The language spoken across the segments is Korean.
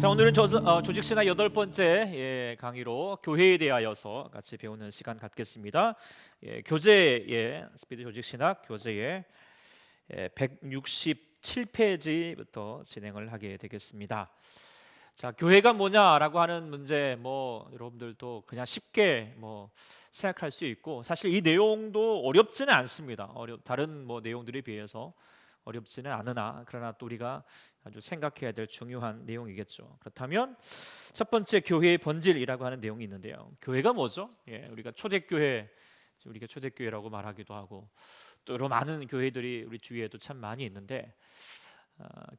자, 오늘은 조직신학 8번째 강의로 교회에 대하여서 같이 배우는 시간 갖겠습니다. 교재의 스피드 조직신학 교재의 167페이지부터 진행을 하게 되겠습니다. 자, 교회가 뭐냐라고 하는 문제, 여러분들도 그냥 쉽게 생각할 수 있고, 사실 이 내용도 어렵지는 않습니다. 다른 내용들에 비해서 어렵지는 않으나, 그러나 또 우리가 아주 생각해야 될 중요한 내용이겠죠. 그렇다면 첫 번째, 교회의 본질이라고 하는 내용이 있는데요. 교회가 뭐죠? 우리가 초대교회, 우리가 초대교회라고 말하기도 하고, 또 여러 많은 교회들이 우리 주위에도 참 많이 있는데,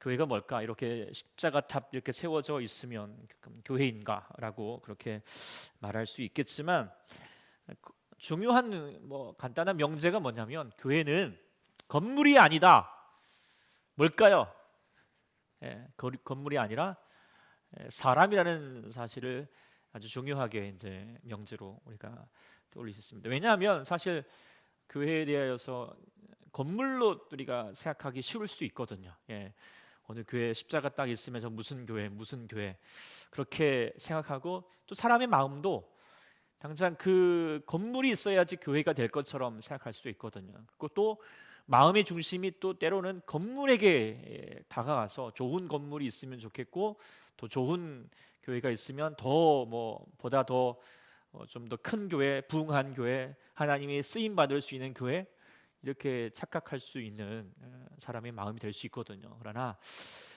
교회가 뭘까? 이렇게 십자가탑 이렇게 세워져 있으면 교회인가라고 그렇게 말할 수 있겠지만, 중요한 간단한 명제가 뭐냐면, 교회는 건물이 아니다. 뭘까요? 건물이 아니라 사람이라는 사실을 아주 중요하게 이제 명제로 우리가 떠올릴 수 있습니다. 왜냐하면 사실 교회에 대하여서 건물로 우리가 생각하기 쉬울 수 있거든요. 어느 교회 십자가 딱 있으면 저 무슨 교회 그렇게 생각하고, 또 사람의 마음도 당장 그 건물이 있어야지 교회가 될 것처럼 생각할 수 있거든요. 그리고 또 마음의 중심이 또 때로는 건물에게 다가가서 좋은 건물이 있으면 좋겠고, 더 좋은 교회가 있으면 보다 더 좀 더 큰 교회, 부흥한 교회, 하나님이 쓰임 받을 수 있는 교회, 이렇게 착각할 수 있는 사람의 마음이 될 수 있거든요. 그러나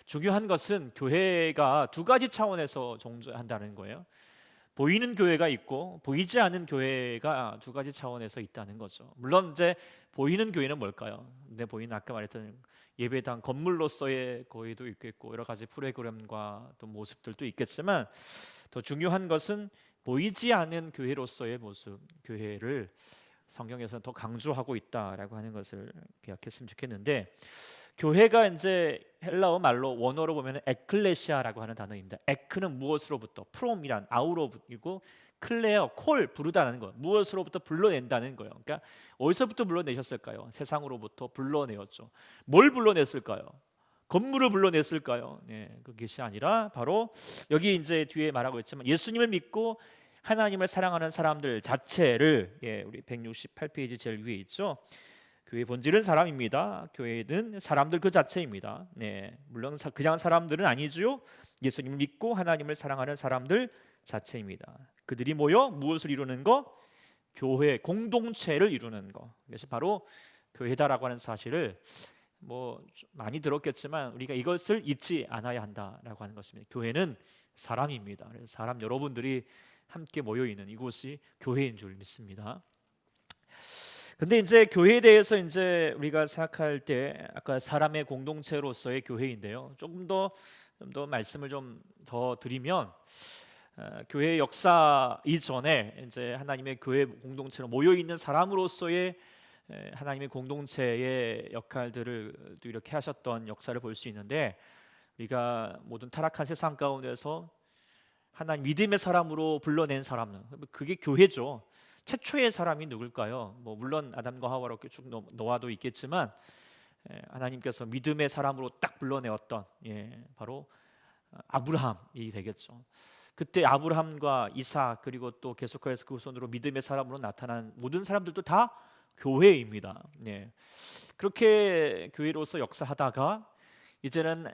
중요한 것은 교회가 두 가지 차원에서 존재한다는 거예요. 보이는 교회가 있고 보이지 않는 교회가 두 가지 차원에서 있다는 거죠. 물론 이제 보이는 교회는 뭘까요? 근데 보이는 아까 말했던 예배당 건물로서의 교회도 있겠고, 여러 가지 프로그램과 또 모습들도 있겠지만, 더 중요한 것은 보이지 않는 교회로서의 모습, 교회를 성경에서는 더 강조하고 있다라고 하는 것을 기억했으면 좋겠는데, 교회가 이제 헬라어 말로 원어로 보면 에클레시아라고 하는 단어입니다. 에크는 무엇으로부터, 프롬이란 아우로이고, 클레어 콜 부르다는 거, 무엇으로부터 불러낸다는 거예요. 그러니까 어디서부터 불러내셨을까요? 세상으로부터 불러내었죠. 뭘 불러냈을까요? 건물을 불러냈을까요? 그것이 아니라 바로 여기 이제 뒤에 말하고 있지만, 예수님을 믿고 하나님을 사랑하는 사람들 자체를, 우리 168페이지 제일 위에 있죠. 교회의 본질은 사람입니다. 교회는 사람들 그 자체입니다. 물론 그냥 사람들은 아니죠. 예수님을 믿고 하나님을 사랑하는 사람들 자체입니다. 그들이 모여 무엇을 이루는 거? 교회 공동체를 이루는 거. 그것이 바로 교회다라고 하는 사실을 많이 들었겠지만, 우리가 이것을 잊지 않아야 한다라고 하는 것입니다. 교회는 사람입니다. 그래서 사람 여러분들이 함께 모여 있는 이곳이 교회인 줄 믿습니다. 근데 이제 교회에 대해서 이제 우리가 생각할 때, 아까 사람의 공동체로서의 교회인데요. 조금 더 말씀을 좀 더 드리면, 교회의 역사 이전에 이제 하나님의 교회 공동체로 모여 있는 사람으로서의 하나님의 공동체의 역할들을 또 이렇게 하셨던 역사를 볼 수 있는데, 우리가 모든 타락한 세상 가운데서 하나님 믿음의 사람으로 불러낸 사람은 그게 교회죠. 최초의 사람이 누굴까요? 물론 아담과 하와로 쭉 노아도 있겠지만, 하나님께서 믿음의 사람으로 딱 불러내었던, 바로 아브라함이 되겠죠. 그때 아브라함과 이삭, 그리고 또 계속해서 그 후손으로 믿음의 사람으로 나타난 모든 사람들도 다 교회입니다. 그렇게 교회로서 역사하다가 이제는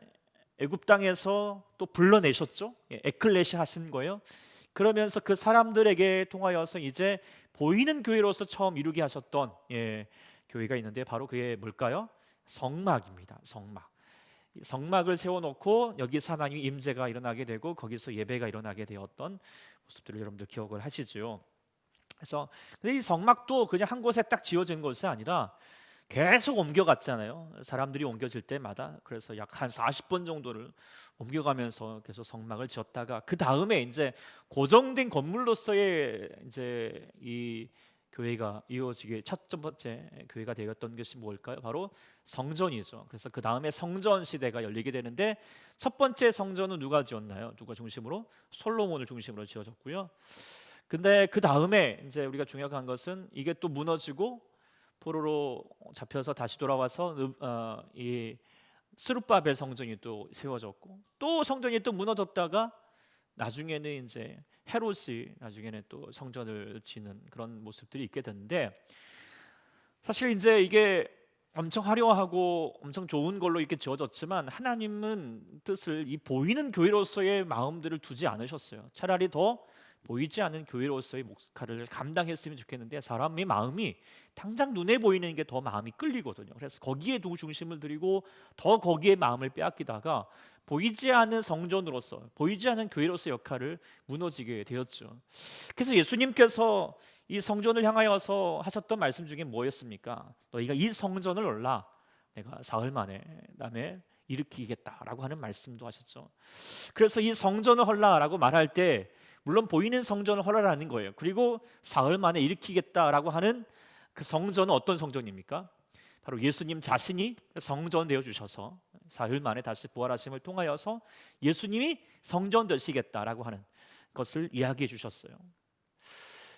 애굽 땅에서 또 불러내셨죠. 에클레시아 하신 거예요. 그러면서 그 사람들에게 통하여서 이제 보이는 교회로서 처음 이루게 하셨던 교회가 있는데, 바로 그게 뭘까요? 성막입니다. 성막을 세워놓고 여기서 하나님의 임재가 일어나게 되고, 거기서 예배가 일어나게 되었던 모습들을 여러분들 기억을 하시죠. 그래서 근데 이 성막도 그냥 한 곳에 딱 지어진 것이 아니라 계속 옮겨갔잖아요. 사람들이 옮겨질 때마다. 그래서 약 한 40번 정도를 옮겨가면서 계속 성막을 지었다가, 그 다음에 이제 고정된 건물로서의 이제 이 교회가 이루어지게 첫 번째 교회가 되었던 것이 뭘까요? 바로 성전이죠. 그래서 그 다음에 성전 시대가 열리게 되는데, 첫 번째 성전은 누가 지었나요? 누가 중심으로? 솔로몬을 중심으로 지어졌고요. 근데 그 다음에 이제 우리가 중요한 것은, 이게 또 무너지고 포로로 잡혀서 다시 돌아와서 이 스룹바벨 성전이 또 세워졌고 또 성전이 또 무너졌다가 나중에는 이제 헤롯이 나중에는 또 성전을 짓는 그런 모습들이 있게 됐는데 사실 이제 이게 엄청 화려하고 엄청 좋은 걸로 이렇게 지어졌지만 하나님은 뜻을 이 보이는 교회로서의 마음들을 두지 않으셨어요. 차라리 더 보이지 않는 교회로서의 목표를 감당했으면 좋겠는데 사람의 마음이 당장 눈에 보이는 게 더 마음이 끌리거든요. 그래서 거기에 두 중심을 들이고 더 거기에 마음을 빼앗기다가 보이지 않는 성전으로서 보이지 않는 교회로서 역할을 무너지게 되었죠. 그래서 예수님께서 이 성전을 향하여서 하셨던 말씀 중에 뭐였습니까? 너희가 이 성전을 올라 내가 사흘 만에 다음에 일으키겠다라고 하는 말씀도 하셨죠. 그래서 이 성전을 헐라라고 말할 때 물론 보이는 성전을 헐라라는 거예요. 그리고 사흘 만에 일으키겠다라고 하는 그 성전은 어떤 성전입니까? 바로 예수님 자신이 성전 되어 주셔서 사흘 만에 다시 부활하심을 통하여서 예수님이 성전 되시겠다라고 하는 것을 이야기해 주셨어요.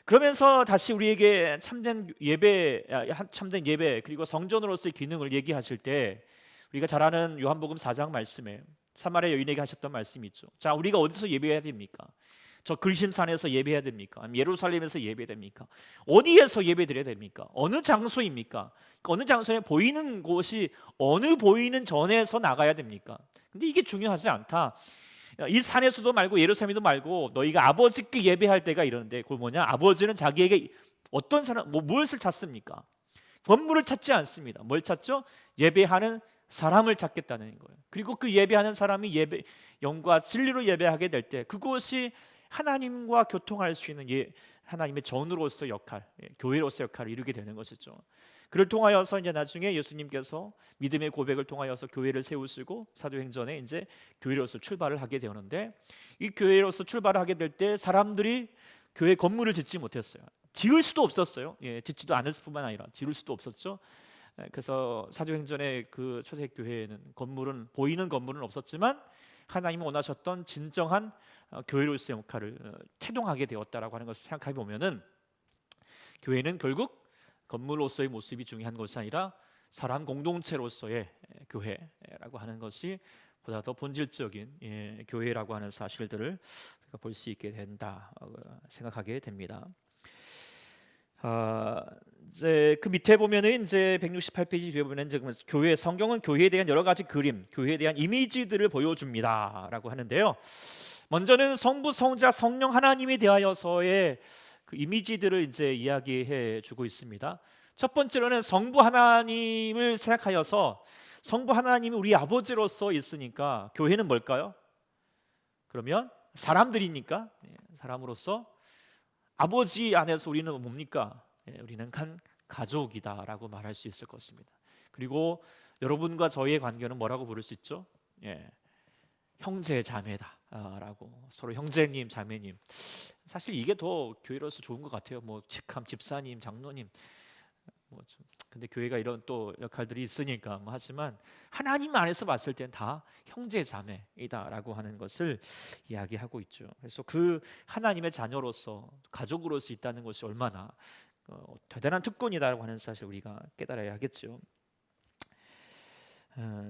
그러면서 다시 우리에게 참된 예배 그리고 성전으로서의 기능을 얘기하실 때 우리가 잘 아는 요한복음 4장 말씀에 사마리아 여인에게 하셨던 말씀이 있죠. 자, 우리가 어디서 예배해야 됩니까? 저 글심산에서 예배해야 됩니까? 아니면 예루살렘에서 예배해야 됩니까? 어디에서 예배드려야 됩니까? 어느 장소입니까? 어느 장소에 보이는 곳이 어느 보이는 전에서 나가야 됩니까? 근데 이게 중요하지 않다. 이 산에서도 말고 예루살렘도 말고 너희가 아버지께 예배할 때가 이러는데 그걸 뭐냐? 아버지는 자기에게 어떤 사람 무엇을 찾습니까? 건물을 찾지 않습니다. 뭘 찾죠? 예배하는 사람을 찾겠다는 거예요. 그리고 그 예배하는 사람이 영과 진리로 예배하게 될 때 그곳이 하나님과 교통할 수 있는 하나님의 전으로서 역할, 교회로서 역할을 이루게 되는 것이죠. 그를 통하여서 이제 나중에 예수님께서 믿음의 고백을 통하여서 교회를 세우시고 사도행전에 이제 교회로서 출발을 하게 되었는데 이 교회로서 출발을 하게 될 때 사람들이 교회 건물을 짓지 못했어요. 지을 수도 없었어요. 짓지도 않을 뿐만 아니라 지을 수도 없었죠. 그래서 사도행전의 그 초대교회에는 보이는 건물은 없었지만 하나님이 원하셨던 진정한 교회로서의 역할을 태동하게 되었다라고 하는 것을 생각해 보면은 교회는 결국 건물로서의 모습이 중요한 것이 아니라 사람 공동체로서의 교회라고 하는 것이 보다 더 본질적인 교회라고 하는 사실들을 볼 수 있게 된다 생각하게 됩니다. 이제 그 밑에 보면은 이제 168페이지 뒤에 보면 이제 성경은 교회에 대한 여러 가지 그림, 교회에 대한 이미지들을 보여줍니다라고 하는데요. 먼저는 성부, 성자, 성령 하나님에 대하여서의 그 이미지들을 이제 이야기해 주고 있습니다. 첫 번째로는 성부 하나님을 생각하여서 성부 하나님이 우리 아버지로서 있으니까 교회는 뭘까요? 그러면 사람들이니까 사람으로서 아버지 안에서 우리는 뭡니까? 우리는 가족이다라고 말할 수 있을 것입니다. 그리고 여러분과 저희의 관계는 뭐라고 부를 수 있죠? 형제 자매다라고 서로 형제님 자매님. 사실 이게 더 교회로서 좋은 것 같아요. 뭐 직함 집사님 장로님 근데 교회가 이런 또 역할들이 있으니까 하지만 하나님 안에서 봤을 땐 다 형제 자매이다라고 하는 것을 이야기하고 있죠. 그래서 그 하나님의 자녀로서 가족으로서 있다는 것이 얼마나 대단한 특권이다라고 하는 사실 우리가 깨달아야 하겠죠.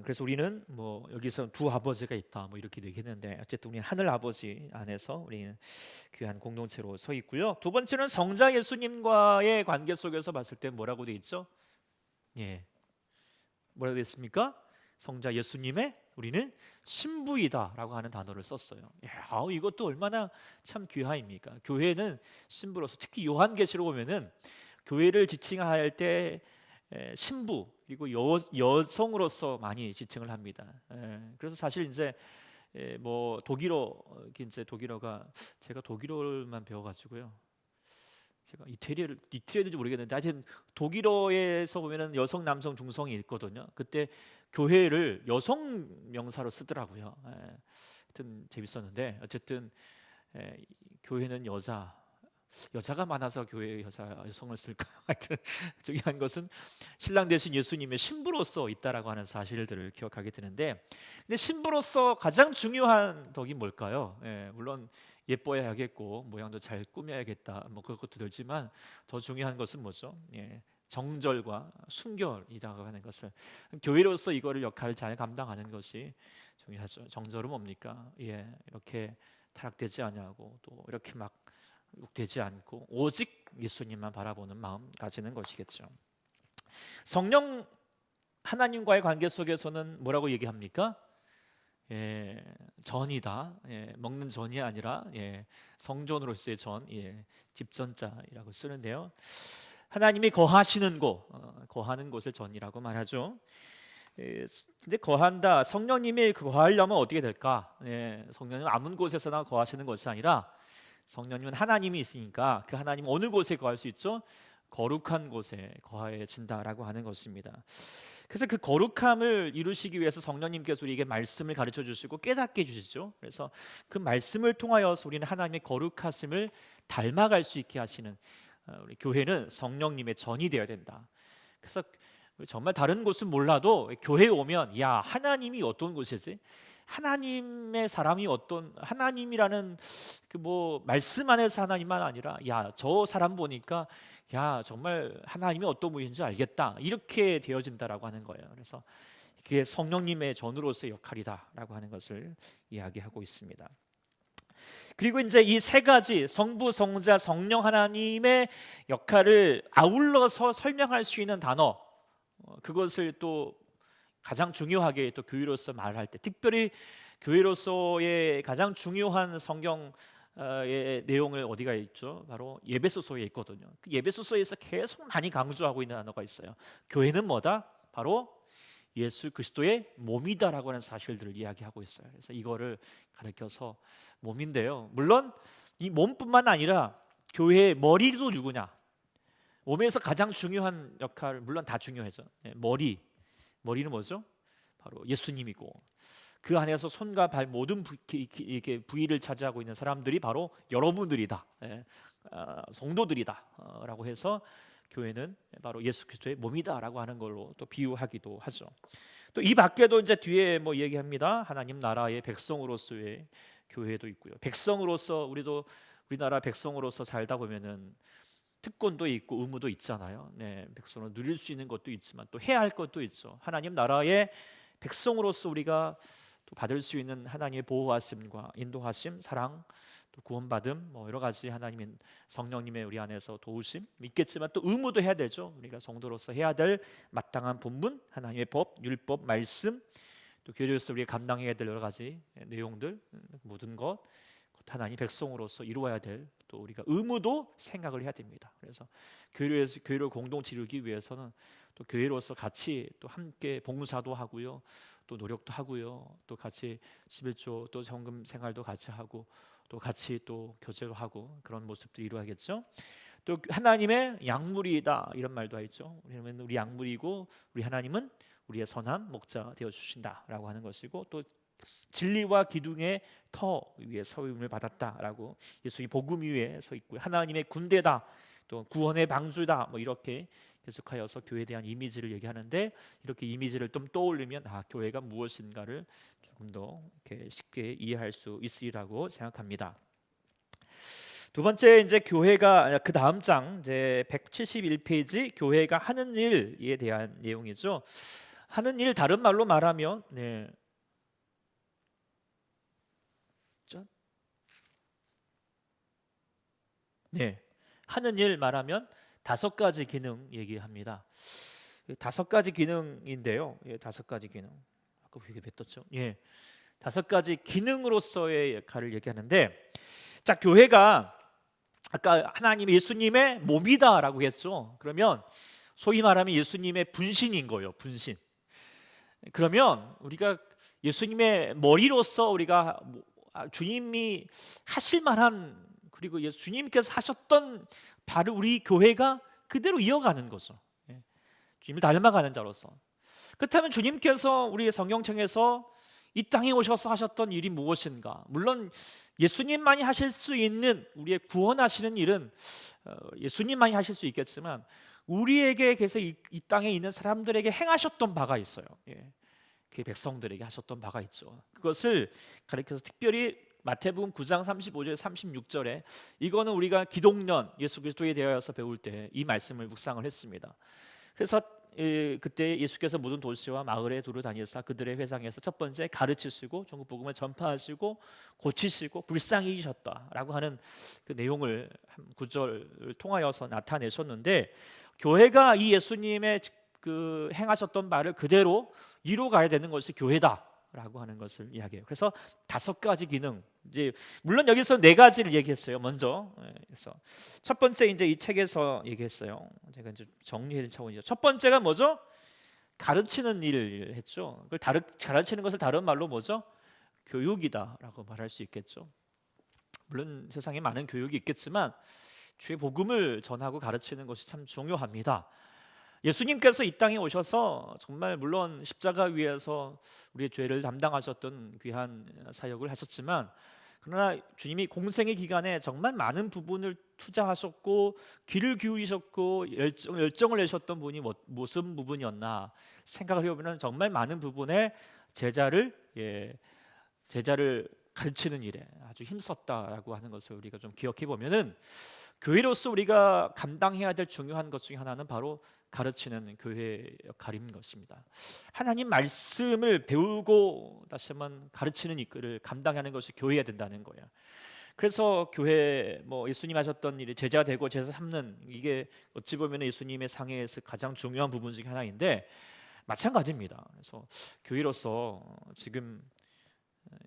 그래서 우리는 뭐 여기서 두 아버지가 있다 뭐 이렇게 얘기했는데 어쨌든 우리는 하늘 아버지 안에서 우리는 귀한 공동체로 서 있고요. 두 번째는 성자 예수님과의 관계 속에서 봤을 때 뭐라고 돼 있죠? 뭐라고 돼 있습니까? 성자 예수님의 우리는 신부이다라고 하는 단어를 썼어요. 이것도 얼마나 참 귀하입니까? 교회는 신부로서 특히 요한계시록 보면은 교회를 지칭할 때 신부 그리고 여성으로서 많이 지칭을 합니다. 그래서 사실 이제 뭐 독일어가 제가 독일어만 배워가지고요. 제가 이태리어인지 모르겠는데 하여튼 독일어에서 보면은 여성, 남성, 중성이 있거든요. 그때 교회를 여성 명사로 쓰더라고요. 하여튼 재밌었는데 어쨌든 교회는 여자가 많아서 교회에 여성을 쓸까요? 하여튼 중요한 것은 신랑 대신 예수님의 신부로서 있다라고 하는 사실들을 기억하게 되는데 근데 신부로서 가장 중요한 덕이 뭘까요? 물론 예뻐야겠고 모양도 잘 꾸며야겠다 뭐 그것도 들지만 더 중요한 것은 뭐죠? 정절과 순결이라고 하는 것을, 교회로서 이거를 역할을 잘 감당하는 것이 중요하죠. 정절은 뭡니까? 이렇게 타락되지 아니하고 또 이렇게 막 욕되지 않고 오직 예수님만 바라보는 마음 가지는 것이겠죠. 성령 하나님과의 관계 속에서는 뭐라고 얘기합니까? 전이다. 먹는 전이 아니라 성전으로서의 전, 집전자라고 쓰는데요. 하나님이 거하시는 곳, 거하는 곳을 전이라고 말하죠. 근데 거한다, 성령님이 거하려면 어떻게 될까? 성령님은 아무 곳에서나 거하시는 것이 아니라 성령님은 하나님이 있으니까 그 하나님은 어느 곳에 거할 수 있죠? 거룩한 곳에 거하여진다라고 하는 것입니다. 그래서 그 거룩함을 이루시기 위해서 성령님께서 우리에게 말씀을 가르쳐 주시고 깨닫게 해주시죠. 그래서 그 말씀을 통하여서 우리는 하나님의 거룩하심을 닮아갈 수 있게 하시는, 우리 교회는 성령님의 전이 되어야 된다. 그래서 정말 다른 곳은 몰라도 교회에 오면, 야, 하나님이 어떤 곳이지? 하나님의 사람이 어떤, 하나님이라는 그 뭐 말씀 안에서 하나님만 아니라, 야, 저 사람 보니까 야, 정말 하나님이 어떤 분인지 알겠다, 이렇게 되어진다라고 하는 거예요. 그래서 그게 성령님의 전으로서의 역할이다라고 하는 것을 이야기하고 있습니다. 그리고 이제 이 세 가지, 성부, 성자, 성령 하나님의 역할을 아울러서 설명할 수 있는 단어, 그것을 또 가장 중요하게 또 교회로서 말할 때, 특별히 교회로서의 가장 중요한 성경의 내용을 어디가 있죠? 바로 예배소서에 있거든요. 그 예배소서에서 계속 많이 강조하고 있는 단어가 있어요. 교회는 뭐다? 바로 예수 그리스도의 몸이다라고 하는 사실들을 이야기하고 있어요. 그래서 이거를 가르쳐서 몸인데요, 물론 이 몸뿐만 아니라 교회의 머리도 누구냐? 몸에서 가장 중요한 역할, 물론 다 중요하죠. 머리는 뭐죠? 바로 예수님이고, 그 안에서 손과 발 모든 이렇게 부위를 차지하고 있는 사람들이 바로 여러분들이다, 성도들이다라고 해서 교회는 바로 예수 그리스도의 몸이다라고 하는 걸로 또 비유하기도 하죠. 또 이 밖에도 이제 뒤에 뭐 얘기합니다. 하나님 나라의 백성으로서의 교회도 있고요. 백성으로서 우리도 우리나라 백성으로서 살다 보면은 특권도 있고 의무도 있잖아요. 백성으로 누릴 수 있는 것도 있지만 또 해야 할 것도 있죠. 하나님 나라의 백성으로서 우리가 또 받을 수 있는 하나님의 보호하심과 인도하심, 사랑, 또 구원받음, 뭐 여러 가지 하나님의 성령님의 우리 안에서 도우심 있겠지만 또 의무도 해야 되죠. 우리가 성도로서 해야 될 마땅한 본분, 하나님의 법, 율법, 말씀, 또 교회로서 우리가 감당해야 될 여러 가지 내용들, 모든 것 하나님 백성으로서 이루어야 될 또 우리가 의무도 생각을 해야 됩니다. 그래서 교회를 공동체 이루기 위해서는 또 교회로서 같이 또 함께 봉사도 하고요, 또 노력도 하고요, 또 같이 11조 또 헌금 생활도 같이 하고 또 같이 또 교제도 하고 그런 모습들이 이루어야겠죠. 또 하나님의 양물이다 이런 말도 있죠. 우리 양물이고 우리 하나님은 우리의 선한 목자 되어 주신다라고 하는 것이고, 또 진리와 기둥의 터 위에 서임을 받았다라고 예수님 복음 위에 서 있고요. 하나님의 군대다, 또 구원의 방주다, 뭐 이렇게 계속하여서 교회에 대한 이미지를 얘기하는데, 이렇게 이미지를 좀 떠올리면 교회가 무엇인가를 조금 더 이렇게 쉽게 이해할 수 있으리라고 생각합니다. 두 번째, 이제 교회가 그 다음 장 이제 171페이지 교회가 하는 일에 대한 내용이죠. 하는 일, 다른 말로 말하면 하는 일 말하면 5가지 기능 얘기합니다. 5가지 기능인데요. 5가지 기능. 아까 그게 뱉었죠? 5가지 기능으로서의 역할을 얘기하는데, 자, 교회가 아까 하나님 예수님의 몸이다라고 했죠. 그러면 소위 말하면 예수님의 분신인 거예요. 분신. 그러면 우리가 예수님의 머리로서 우리가 주님이 하실 만한, 그리고 주님께서 하셨던 바로 우리 교회가 그대로 이어가는 거죠. 주님을 닮아가는 자로서. 그렇다면 주님께서 우리의 성경청에서 이 땅에 오셔서 하셨던 일이 무엇인가? 물론 예수님만이 하실 수 있는 우리의 구원하시는 일은 예수님만이 하실 수 있겠지만, 우리에게 계속 이 땅에 있는 사람들에게 행하셨던 바가 있어요. 그 백성들에게 하셨던 바가 있죠. 그것을 가리켜서 특별히 마태복음 9장 35절 36절에 이거는 우리가 기독년 예수 그리스도에 대하여서 배울 때 이 말씀을 묵상을 했습니다. 그래서 그때 예수께서 모든 도시와 마을에 두루 다니사 그들의 회상에서 첫 번째 가르치시고 전국 복음을 전파하시고 고치시고 불쌍히 여기셨다라고 하는 그 내용을 한 구절을 통하여서 나타내셨는데, 교회가 이 예수님의 그 행하셨던 바를 그대로 이루어가야 되는 것이 교회다라고 하는 것을 이야기해요. 그래서 5가지 기능, 이제 물론 여기서 4가지를 얘기했어요. 먼저 그래서 첫 번째 이제 이 책에서 얘기했어요. 제가 이제 정리해준 차원이죠. 첫 번째가 뭐죠? 가르치는 일을 했죠. 그걸 가르치는 것을 다른 말로 뭐죠? 교육이다라고 말할 수 있겠죠. 물론 세상에 많은 교육이 있겠지만 주의 복음을 전하고 가르치는 것이 참 중요합니다. 예수님께서 이 땅에 오셔서 정말 물론 십자가 위에서 우리의 죄를 담당하셨던 귀한 사역을 하셨지만, 그러나 주님이 공생의 기간에 정말 많은 부분을 투자하셨고 귀를 기울이셨고 열정을 내셨던 분이 무슨 부분이었나 생각을 해보면 정말 많은 부분에 제자를 가르치는 일에 아주 힘썼다라고 하는 것을 우리가 좀 기억해 보면은, 교회로서 우리가 감당해야 될 중요한 것 중에 하나는 바로 가르치는 교회 역할인 것입니다. 하나님 말씀을 배우고 다시 한번 가르치는 일을 감당하는 것이 교회야 된다는 거예요. 그래서 교회 예수님 하셨던 일이 제자 되고 제자 삼는, 이게 어찌 보면 예수님의 상해에서 가장 중요한 부분 중에 하나인데 마찬가지입니다. 그래서 교회로서 지금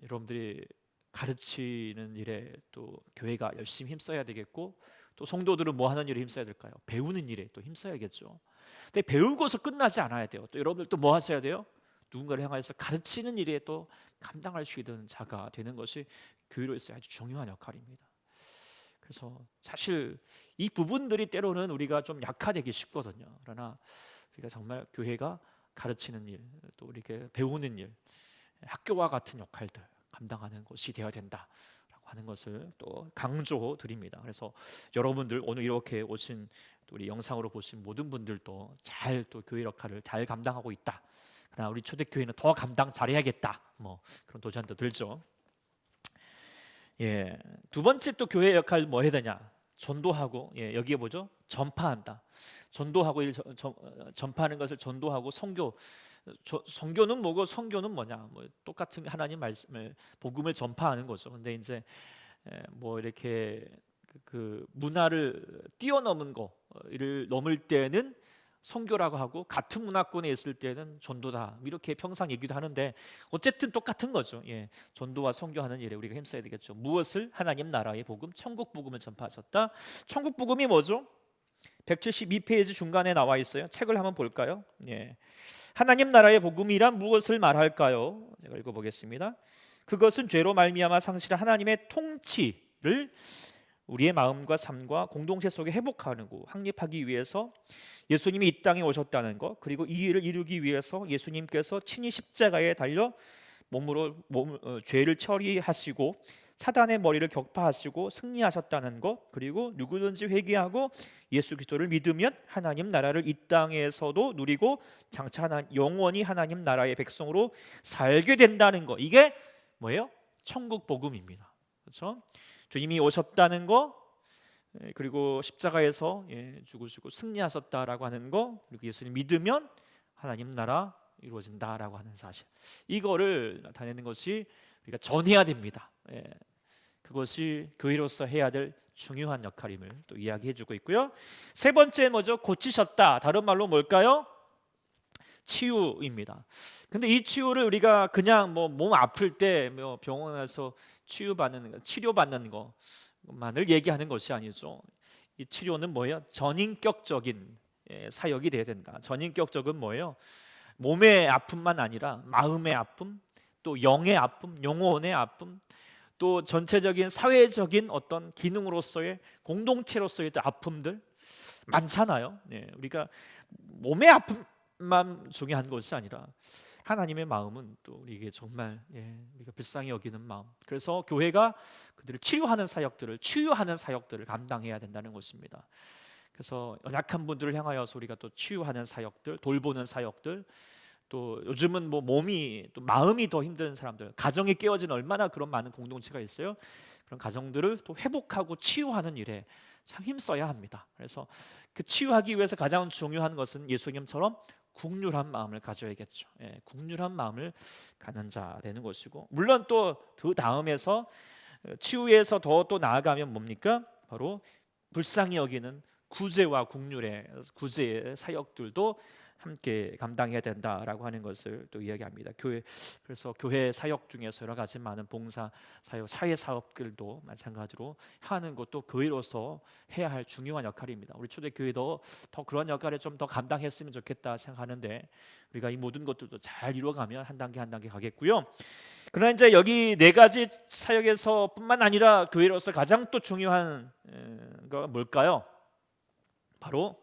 여러분들이 가르치는 일에 또 교회가 열심히 힘써야 되겠고, 또 성도들은 뭐 하는 일에 힘써야 될까요? 배우는 일에 또 힘써야겠죠. 근데 배우고서 끝나지 않아야 돼요. 또 여러분들 또 뭐 하셔야 돼요? 누군가를 향해서 가르치는 일에 또 감당할 수 있는 자가 되는 것이 교회로서의 아주 중요한 역할입니다. 그래서 사실 이 부분들이 때로는 우리가 좀 약화되기 쉽거든요. 그러나 우리가 정말 교회가 가르치는 일, 또 이렇게 배우는 일, 학교와 같은 역할들 감당하는 것이 되어야 된다라고 하는 것을 또 강조드립니다. 그래서 여러분들 오늘 이렇게 오신 우리 영상으로 보신 모든 분들도 잘 또 교회 역할을 잘 감당하고 있다. 그러나 우리 초대교회는 더 감당 잘해야겠다. 그런 도전도 들죠. 두 번째 또 교회 역할 뭐 해야 되냐? 전도하고, 여기에 뭐죠? 전파한다. 전도하고 전파하는 것을 전도하고 선교는 뭐고 선교는 뭐냐? 똑같은 하나님 말씀을 복음을 전파하는 거죠. 근데 이제 이렇게 그 문화를 뛰어넘은 거를 넘을 때는 선교라고 하고, 같은 문화권에 있을 때는 전도다, 이렇게 평상 얘기도 하는데 어쨌든 똑같은 거죠. 전도와 선교하는 일에 우리가 힘써야 되겠죠. 무엇을? 하나님 나라의 복음, 천국 복음을 전파하셨다. 천국 복음이 뭐죠? 172페이지 중간에 나와 있어요. 책을 한번 볼까요? 하나님 나라의 복음이란 무엇을 말할까요? 제가 읽어보겠습니다. 그것은 죄로 말미암아 상실한 하나님의 통치를 우리의 마음과 삶과 공동체 속에 회복하고 확립하기 위해서 예수님이 이 땅에 오셨다는 것, 그리고 이 일을 이루기 위해서 예수님께서 친히 십자가에 달려 죄를 처리하시고 사단의 머리를 격파하시고 승리하셨다는 것, 그리고 누구든지 회개하고 예수 그리스도를 믿으면 하나님 나라를 이 땅에서도 누리고 장차 영원히 하나님 나라의 백성으로 살게 된다는 것, 이게 뭐예요? 천국 복음입니다. 그렇죠? 주님이 오셨다는 거, 그리고 십자가에서 죽으시고 승리하셨다라고 하는 거, 그리고 예수님 믿으면 하나님 나라 이루어진다라고 하는 사실, 이거를 나타내는 것이 우리가 전해야 됩니다. 그것이 교회로서 해야 될 중요한 역할임을 또 이야기해주고 있고요. 세 번째 뭐죠? 고치셨다. 다른 말로 뭘까요? 치유입니다. 근데 이 치유를 우리가 그냥 몸 아플 때 병원에서 치료받는 것만을 얘기하는 것이 아니죠. 이 치료는 뭐예요? 전인격적인 사역이 돼야 된다. 전인격적은 뭐예요? 몸의 아픔만 아니라 마음의 아픔, 또 영의 아픔, 영혼의 아픔, 또 전체적인 사회적인 어떤 기능으로서의 공동체로서의 아픔들 많잖아요. 우리가 몸의 아픔만 중요한 것이 아니라 하나님의 마음은 또 우리에게 정말 우리가 불쌍히 여기는 마음. 그래서 교회가 그들을 치유하는 사역들을 감당해야 된다는 것입니다. 그래서 연약한 분들을 향하여서 우리가 또 치유하는 사역들, 돌보는 사역들, 또 요즘은 뭐 몸이 또 마음이 더 힘든 사람들, 가정이 깨어진 얼마나 그런 많은 공동체가 있어요. 그런 가정들을 또 회복하고 치유하는 일에 참 힘써야 합니다. 그래서 그 치유하기 위해서 가장 중요한 것은 예수님처럼 국률한 마음을 가져야겠죠. 예, 국률한 마음을 갖는 자 되는 것이고, 물론 또 그 다음에서 치유에서 더 또 나아가면 뭡니까? 바로 불쌍히 여기는 구제와 국률의 구제의 사역들도 함께 감당해야 된다라고 하는 것을 또 이야기합니다. 그래서 교회 사역 중에서 여러 가지 많은 봉사 사역, 사회 사업들도 마찬가지로 하는 것도 교회로서 해야 할 중요한 역할입니다. 우리 초대교회도 더 그런 역할을 좀 더 감당했으면 좋겠다 생각하는데, 우리가 이 모든 것들도 잘 이루어가면 한 단계 한 단계 가겠고요. 그러나 이제 여기 네 가지 사역에서뿐만 아니라 교회로서 가장 또 중요한 거 뭘까요? 바로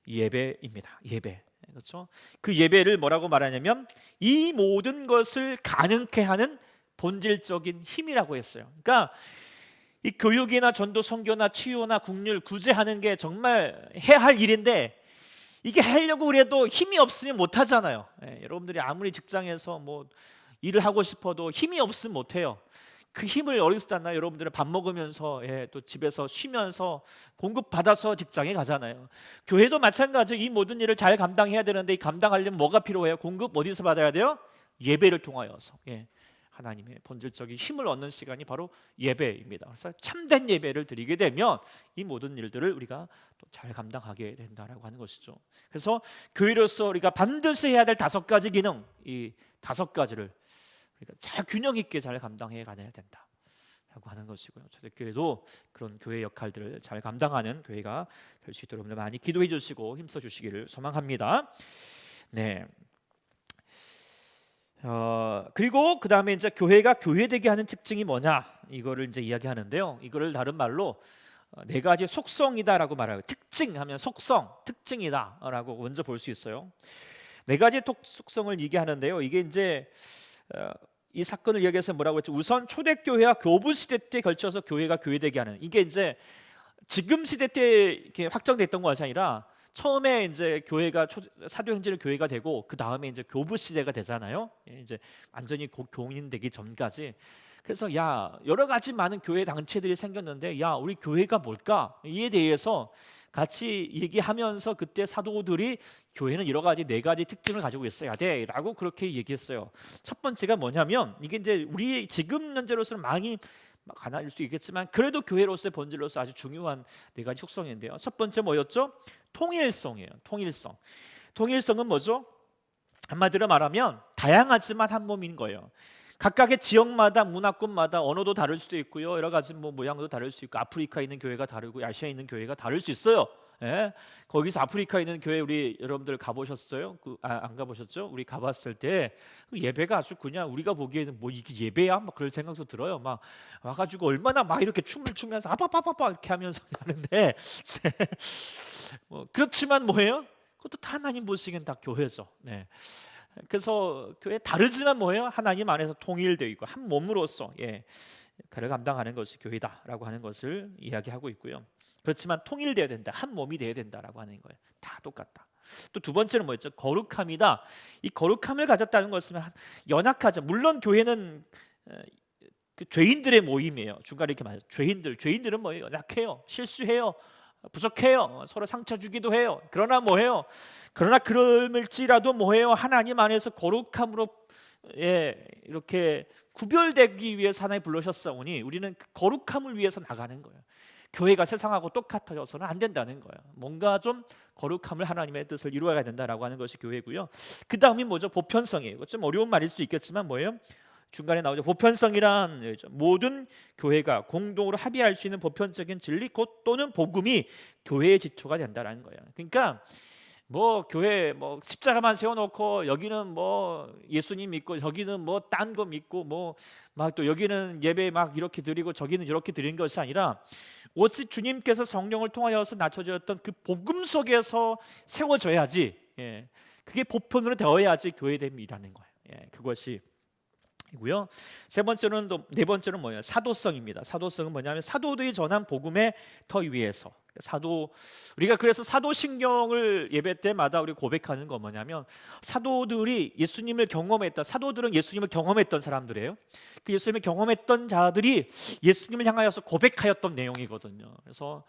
예배입니다. 예배. 그렇죠? 그 예배를 뭐라고 말하냐면 이 모든 것을 가능케 하는 본질적인 힘이라고 했어요. 그러니까 이 교육이나 전도, 선교나 치유나 국률, 구제하는 게 정말 해야 할 일인데, 이게 하려고 그래도 힘이 없으면 못 하잖아요. 여러분들이 아무리 직장에서 뭐 일을 하고 싶어도 힘이 없으면 못 해요. 그 힘을 어디서 땄나요? 여러분들은 밥 먹으면서, 또 집에서 쉬면서 공급받아서 직장에 가잖아요. 교회도 마찬가지. 이 모든 일을 잘 감당해야 되는데, 이 감당하려면 뭐가 필요해요? 공급 어디서 받아야 돼요? 예배를 통하여서. 하나님의 본질적인 힘을 얻는 시간이 바로 예배입니다. 그래서 참된 예배를 드리게 되면 이 모든 일들을 우리가 또 잘 감당하게 된다라고 하는 것이죠. 그래서 교회로서 우리가 반드시 해야 될 5가지 기능, 이 5가지를 그러니까 잘 균형 있게 잘 감당해 가야 된다라고 하는 것이고요. 초대교회도 그런 교회 역할들을 잘 감당하는 교회가 될 수 있도록 여러분들 많이 기도해 주시고 힘써 주시기를 소망합니다. 네. 그리고 그 다음에 이제 교회가 교회되게 하는 특징이 뭐냐, 이거를 이제 이야기하는데요. 이거를 다른 말로 4가지 속성이다라고 말해요. 특징하면 속성, 특징이다라고 먼저 볼 수 있어요. 4가지 속성을 얘기하는데요. 이게 이제 이 사건을 이야기해서 뭐라고 했죠? 우선 초대교회와 교부 시대 때 걸쳐서 교회가 교회되게 하는, 이게 이제 지금 시대 때 이렇게 확정됐던 것이 아니라 처음에 이제 교회가 사도행전의 교회가 되고 그 다음에 이제 교부 시대가 되잖아요. 이제 완전히 공인되기 전까지. 그래서 여러 가지 많은 교회 단체들이 생겼는데, 우리 교회가 뭘까? 이에 대해서 같이 얘기하면서 그때 사도들이 교회는 여러 가지 4가지 특징을 가지고 있어야 돼라고 그렇게 얘기했어요. 첫 번째가 뭐냐면, 이게 이제 우리 지금 현재로서는 많이 가난할 수 있겠지만 그래도 교회로서의 본질로서 아주 중요한 4가지 속성인데요. 첫 번째 뭐였죠? 통일성이에요. 통일성은 뭐죠? 한마디로 말하면 다양하지만 한 몸인 거예요. 각각의 지역마다, 문화권마다 언어도 다를 수도 있고요. 여러 가지 뭐 모양도 다를 수 있고, 아프리카에 있는 교회가 다르고 아시아에 있는 교회가 다를 수 있어요. 거기서 아프리카에 있는 교회 우리 여러분들 가보셨어요? 안 가보셨죠? 우리 가봤을 때 그 예배가 아주 그냥 우리가 보기에는 뭐 이게 예배야? 막 그럴 생각도 들어요. 막 와가지고 얼마나 막 이렇게 춤을 추면서 아빠빠빠빠 이렇게 하면서 하는데 뭐 그렇지만 뭐예요? 그것도 다 하나님 보시기엔 다 교회죠. 그래서 교회 다르지만 뭐예요? 하나님 안에서 통일되어 있고 한 몸으로서 그를 감당하는 것이 교회다라고 하는 것을 이야기하고 있고요. 그렇지만 통일되어야 된다, 한 몸이 되어야 된다라고 하는 거예요. 다 똑같다. 또 두 번째는 뭐였죠? 거룩함이다. 이 거룩함을 가졌다는 것은 연약하죠. 물론 교회는 그 죄인들의 모임이에요. 중간에 이렇게 말해요. 죄인들은 뭐예요? 연약해요, 실수해요, 부족해요, 서로 상처 주기도 해요. 그러나 뭐해요? 그러나 그럴지라도 뭐해요? 하나님 안에서 거룩함으로 이렇게 구별되기 위해서 하나님 불러셨사오니 우리는 그 거룩함을 위해서 나가는 거예요. 교회가 세상하고 똑같아져서는 안 된다는 거예요. 뭔가 좀 거룩함을 하나님의 뜻을 이루어야 된다라고 하는 것이 교회고요. 그 다음이 뭐죠? 보편성이에요. 좀 어려운 말일 수도 있겠지만 뭐예요? 중간에 나오죠. 보편성이란 모든 교회가 공동으로 합의할 수 있는 보편적인 진리 곧 또는 복음이 교회의 기초가 된다라는 거예요. 그러니까 뭐 교회 뭐 십자가만 세워놓고 여기는 뭐 예수님 믿고 저기는 뭐 딴 거 믿고 뭐 막 또 여기는 예배 막 이렇게 드리고 저기는 이렇게 드리는 것이 아니라 오직 주님께서 성령을 통하여서 낮춰졌던 그 복음 속에서 세워져야지, 그게 보편으로 되어야지 교회됨이라는 거예요. 그것이 이고요. 네 번째는 뭐예요? 사도성입니다. 사도성은 뭐냐면 사도들이 전한 복음의 더 위에서 우리가 그래서 사도신경을 예배 때마다 우리 고백하는 건 뭐냐면, 사도들은 예수님을 경험했던 사람들이에요. 그 예수님을 경험했던 자들이 예수님을 향하여서 고백하였던 내용이거든요. 그래서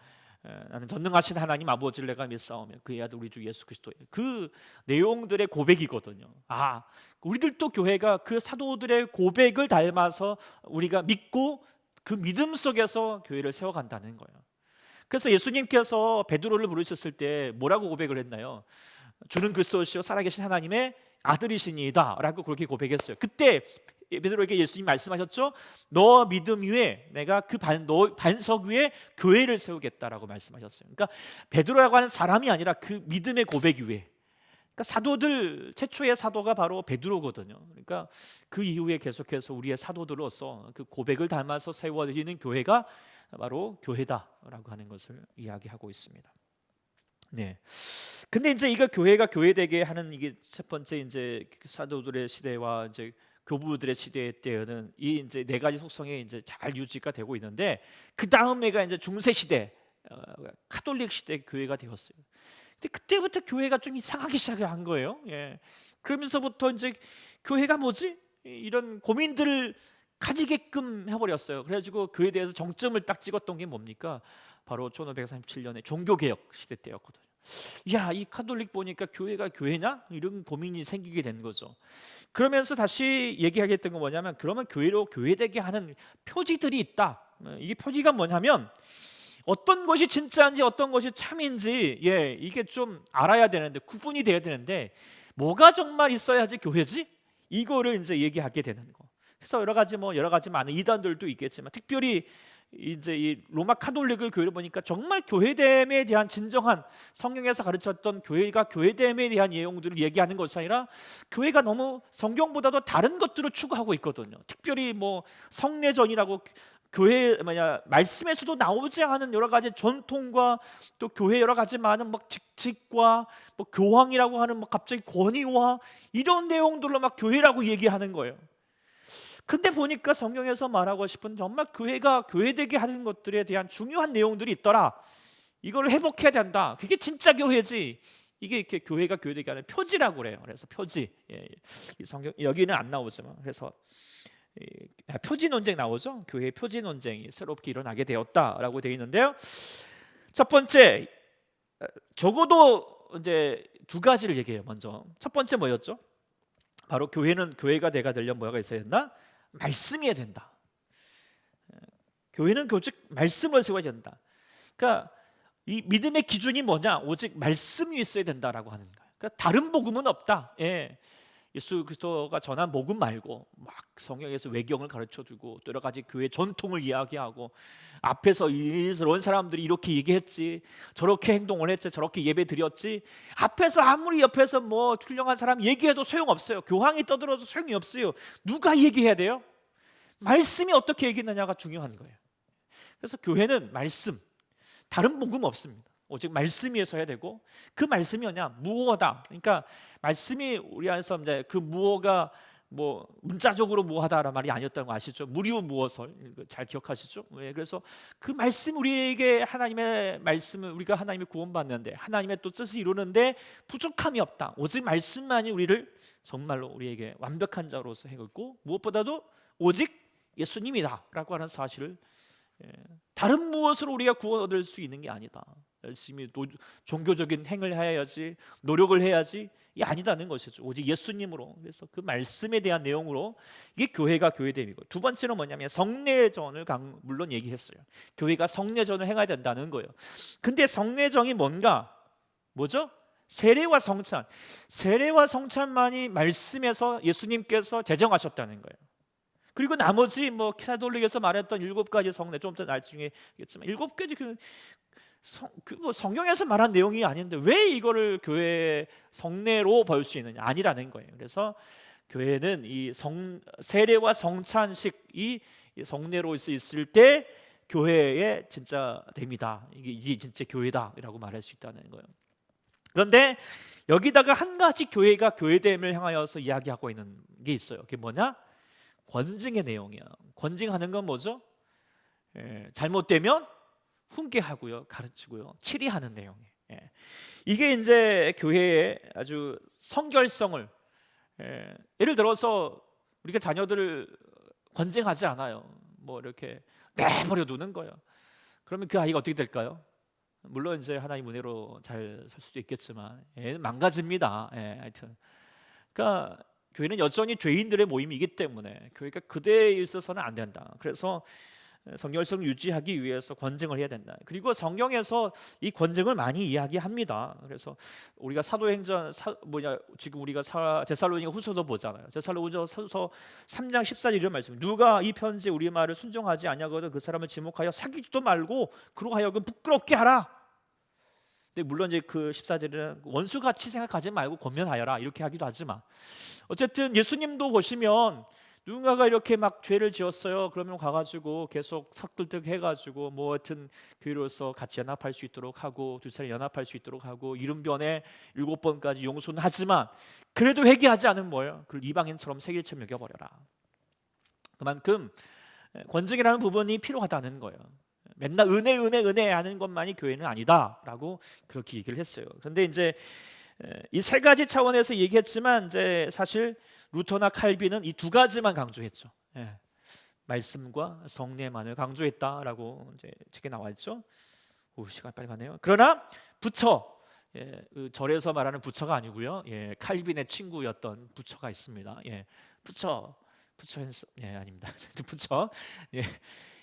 나는 전능하신 하나님 아버지를 내가 믿사오며 그의 아들 우리 주 예수 그리스도, 그 내용들의 고백이거든요. 우리들도 교회가 그 사도들의 고백을 닮아서 우리가 믿고 그 믿음 속에서 교회를 세워간다는 거예요. 그래서 예수님께서 베드로를 부르셨을 때 뭐라고 고백을 했나요? 주는 그리스도시요 살아계신 하나님의 아들이시니이다 라고 그렇게 고백했어요. 그때 베드로에게 예수님 말씀하셨죠. 너 믿음 위에 내가 너 반석 위에 교회를 세우겠다라고 말씀하셨어요. 그러니까 베드로라고 하는 사람이 아니라 그 믿음의 고백 위에, 그러니까 사도들 최초의 사도가 바로 베드로거든요. 그러니까 그 이후에 계속해서 우리의 사도들로서 그 고백을 닮아서 세워지는 교회가 바로 교회다라고 하는 것을 이야기하고 있습니다. 네. 근데 이제 이거 교회가 교회되게 하는 이게 첫 번째 이제 사도들의 시대와 이제 교부들의 시대 때에는 이 이제 네 가지 속성이 이제 잘 유지가 되고 있는데, 그 다음에가 이제 중세 시대, 카톨릭 시대 교회가 되었어요. 근데 그때부터 교회가 좀 이상하기 시작한 거예요. 예. 그러면서부터 이제 교회가 뭐지? 이런 고민들을 가지게끔 해버렸어요. 그래가지고 그에 대해서 정점을 딱 찍었던 게 뭡니까? 바로 1537년에 종교개혁 시대 때였거든요. 야, 이 카톨릭 보니까 교회가 교회냐? 이런 고민이 생기게 된 거죠. 그러면서 다시 얘기하겠던 건 뭐냐면, 그러면 교회로 교회되게 하는 표지들이 있다. 이게 표지가 뭐냐면, 어떤 것이 진짜인지 어떤 것이 참인지 이게 좀 알아야 되는데, 구분이 돼야 되는데, 뭐가 정말 있어야지 교회지? 이거를 이제 얘기하게 되는 거. 그래서 여러 가지 많은 이단들도 있겠지만, 특별히 이제 이 로마 카톨릭을 교회를 보니까 정말 교회됨에 대한 진정한 성경에서 가르쳤던 교회가 교회됨에 대한 내용들을 얘기하는 것이 아니라, 교회가 너무 성경보다도 다른 것들을 추구하고 있거든요. 특별히 성례전이라고 교회 말씀에서도 나오지 않은 여러 가지 전통과, 또 교회 여러 가지 많은 직책과 교황이라고 하는 갑자기 권위와 이런 내용들로 교회라고 얘기하는 거예요. 근데 보니까 성경에서 말하고 싶은 정말 교회가 교회되게 하는 것들에 대한 중요한 내용들이 있더라. 이걸 회복해야 된다. 그게 진짜 교회지. 이게 이렇게 교회가 교회되게 하는 표지라고 그래요. 그래서 표지. 이 성경 여기는 안 나오지만, 그래서 표지 논쟁 나오죠. 교회 표지 논쟁이 새롭게 일어나게 되었다라고 되어 있는데요. 첫 번째, 적어도 이제 두 가지를 얘기해요. 먼저 첫 번째 뭐였죠? 바로 교회가 내가 되려면 뭐가 있어야 된다? 말씀이어야 된다. 교회는 오직 말씀을 세워야 된다. 그러니까 이 믿음의 기준이 뭐냐? 오직 말씀이 있어야 된다라고 하는 거예요. 그러니까 다른 복음은 없다. 예수 그리스도가 전한 복음 말고 성경에서 외경을 가르쳐주고, 또 여러 가지 교회 전통을 이야기하고, 앞에서 이런 사람들이 이렇게 얘기했지, 저렇게 행동을 했지, 저렇게 예배 드렸지, 앞에서 아무리 옆에서 훌륭한 사람 얘기해도 소용없어요. 교황이 떠들어도 소용이 없어요. 누가 얘기해야 돼요? 말씀이 어떻게 얘기했느냐가 중요한 거예요. 그래서 교회는 말씀, 다른 복음 없습니다. 오직 말씀이 있어야 되고, 그 말씀이 뭐냐? 무호하다. 그러니까 말씀이 우리 안에서 이제 그 무호가 문자적으로 무호하다라는 말이 아니었다는 거 아시죠? 무리무호설 잘 기억하시죠? 그래서 그 말씀, 우리에게 하나님의 말씀은 우리가 하나님의 구원받는데, 하나님의 또 뜻을 이루는데 부족함이 없다. 오직 말씀만이 우리를 정말로 우리에게 완벽한 자로서 해갖고, 무엇보다도 오직 예수님이다라고 하는 사실을, 다른 무엇으로 우리가 구원 얻을 수 있는 게 아니다. 열심히 종교적인 행을 해야지, 노력을 해야지, 이 아니다는 것이죠. 오직 예수님으로. 그래서 그 말씀에 대한 내용으로 이게 교회가 교회됨이고, 두 번째는 뭐냐면 성례전을 물론 얘기했어요. 교회가 성례전을 행해야 된다는 거예요. 근데 성례전이 뭐죠? 세례와 성찬. 세례와 성찬만이 말씀에서 예수님께서 제정하셨다는 거예요. 그리고 나머지 카톨릭에서 말했던 7가지 성례, 좀 더 나중에 있겠지만 7가지 성경에서 말한 내용이 아닌데 왜 이거를 교회 성례로 볼 수 있느냐? 아니라는 거예요. 그래서 교회는 이 세례와 성찬식이 성례로 있을 때 교회의 진짜 됩니다. 이게 진짜 교회다라고 말할 수 있다는 거예요. 그런데 여기다가 한 가지 교회가 교회됨을 향하여서 이야기하고 있는 게 있어요. 그게 뭐냐? 권징의 내용이야. 권징하는 건 뭐죠? 잘못되면 훈계하고요, 가르치고요, 치리하는 내용이에요. 이게 이제 교회의 아주 성결성을, 예를 들어서 우리가 자녀들을 권쟁하지 않아요. 뭐 이렇게 내버려 두는 거예요. 그러면 그 아이가 어떻게 될까요? 물론 이제 하나님 은혜로 잘 살 수도 있겠지만 애는 망가집니다. 하여튼 그러니까 교회는 여전히 죄인들의 모임이기 때문에 교회가 그대에 있어서는 안 된다. 그래서 성결성을 유지하기 위해서 권쟁을 해야 된다. 그리고 성경에서 이 권쟁을 많이 이야기합니다. 그래서 우리가 사도행전 지금 우리가 데살로니가 후서도 보잖아요. 데살로니가 후서 3장 14절 이런 말씀. 누가 이 편지에 우리 말을 순종하지 아니하거든 그 사람을 지목하여 사귀지도 말고 그로 하여금 부끄럽게 하라. 근데 물론 이제 그 14절은 원수같이 생각하지 말고 권면하여라 이렇게 하기도 하지만 어쨌든 예수님도 보시면 누군가가 이렇게 막 죄를 지었어요. 그러면 가가지고 계속 삭들득 해가지고 뭐 하여튼 교회로서 같이 연합할 수 있도록 하고 두 차례 연합할 수 있도록 하고 이른변에 7번까지 용서는 하지만 그래도 회개하지 않으면 뭐예요? 그걸 이방인처럼 세길처럼 여겨버려라. 그만큼 권증이라는 부분이 필요하다는 거예요. 맨날 은혜 하는 것만이 교회는 아니다라고 그렇게 얘기를 했어요. 그런데 이제 이 세 가지 차원에서 얘기했지만 이제 사실 루터나 칼빈은 이 두 가지만 강조했죠. 말씀과 성례만을 강조했다라고 이제 책에 나와 있죠. 시간 빨리 가네요. 그러나 부처, 그 절에서 말하는 부처가 아니고요. 칼빈의 친구였던 부처가 있습니다. 부처 아닙니다. 부처.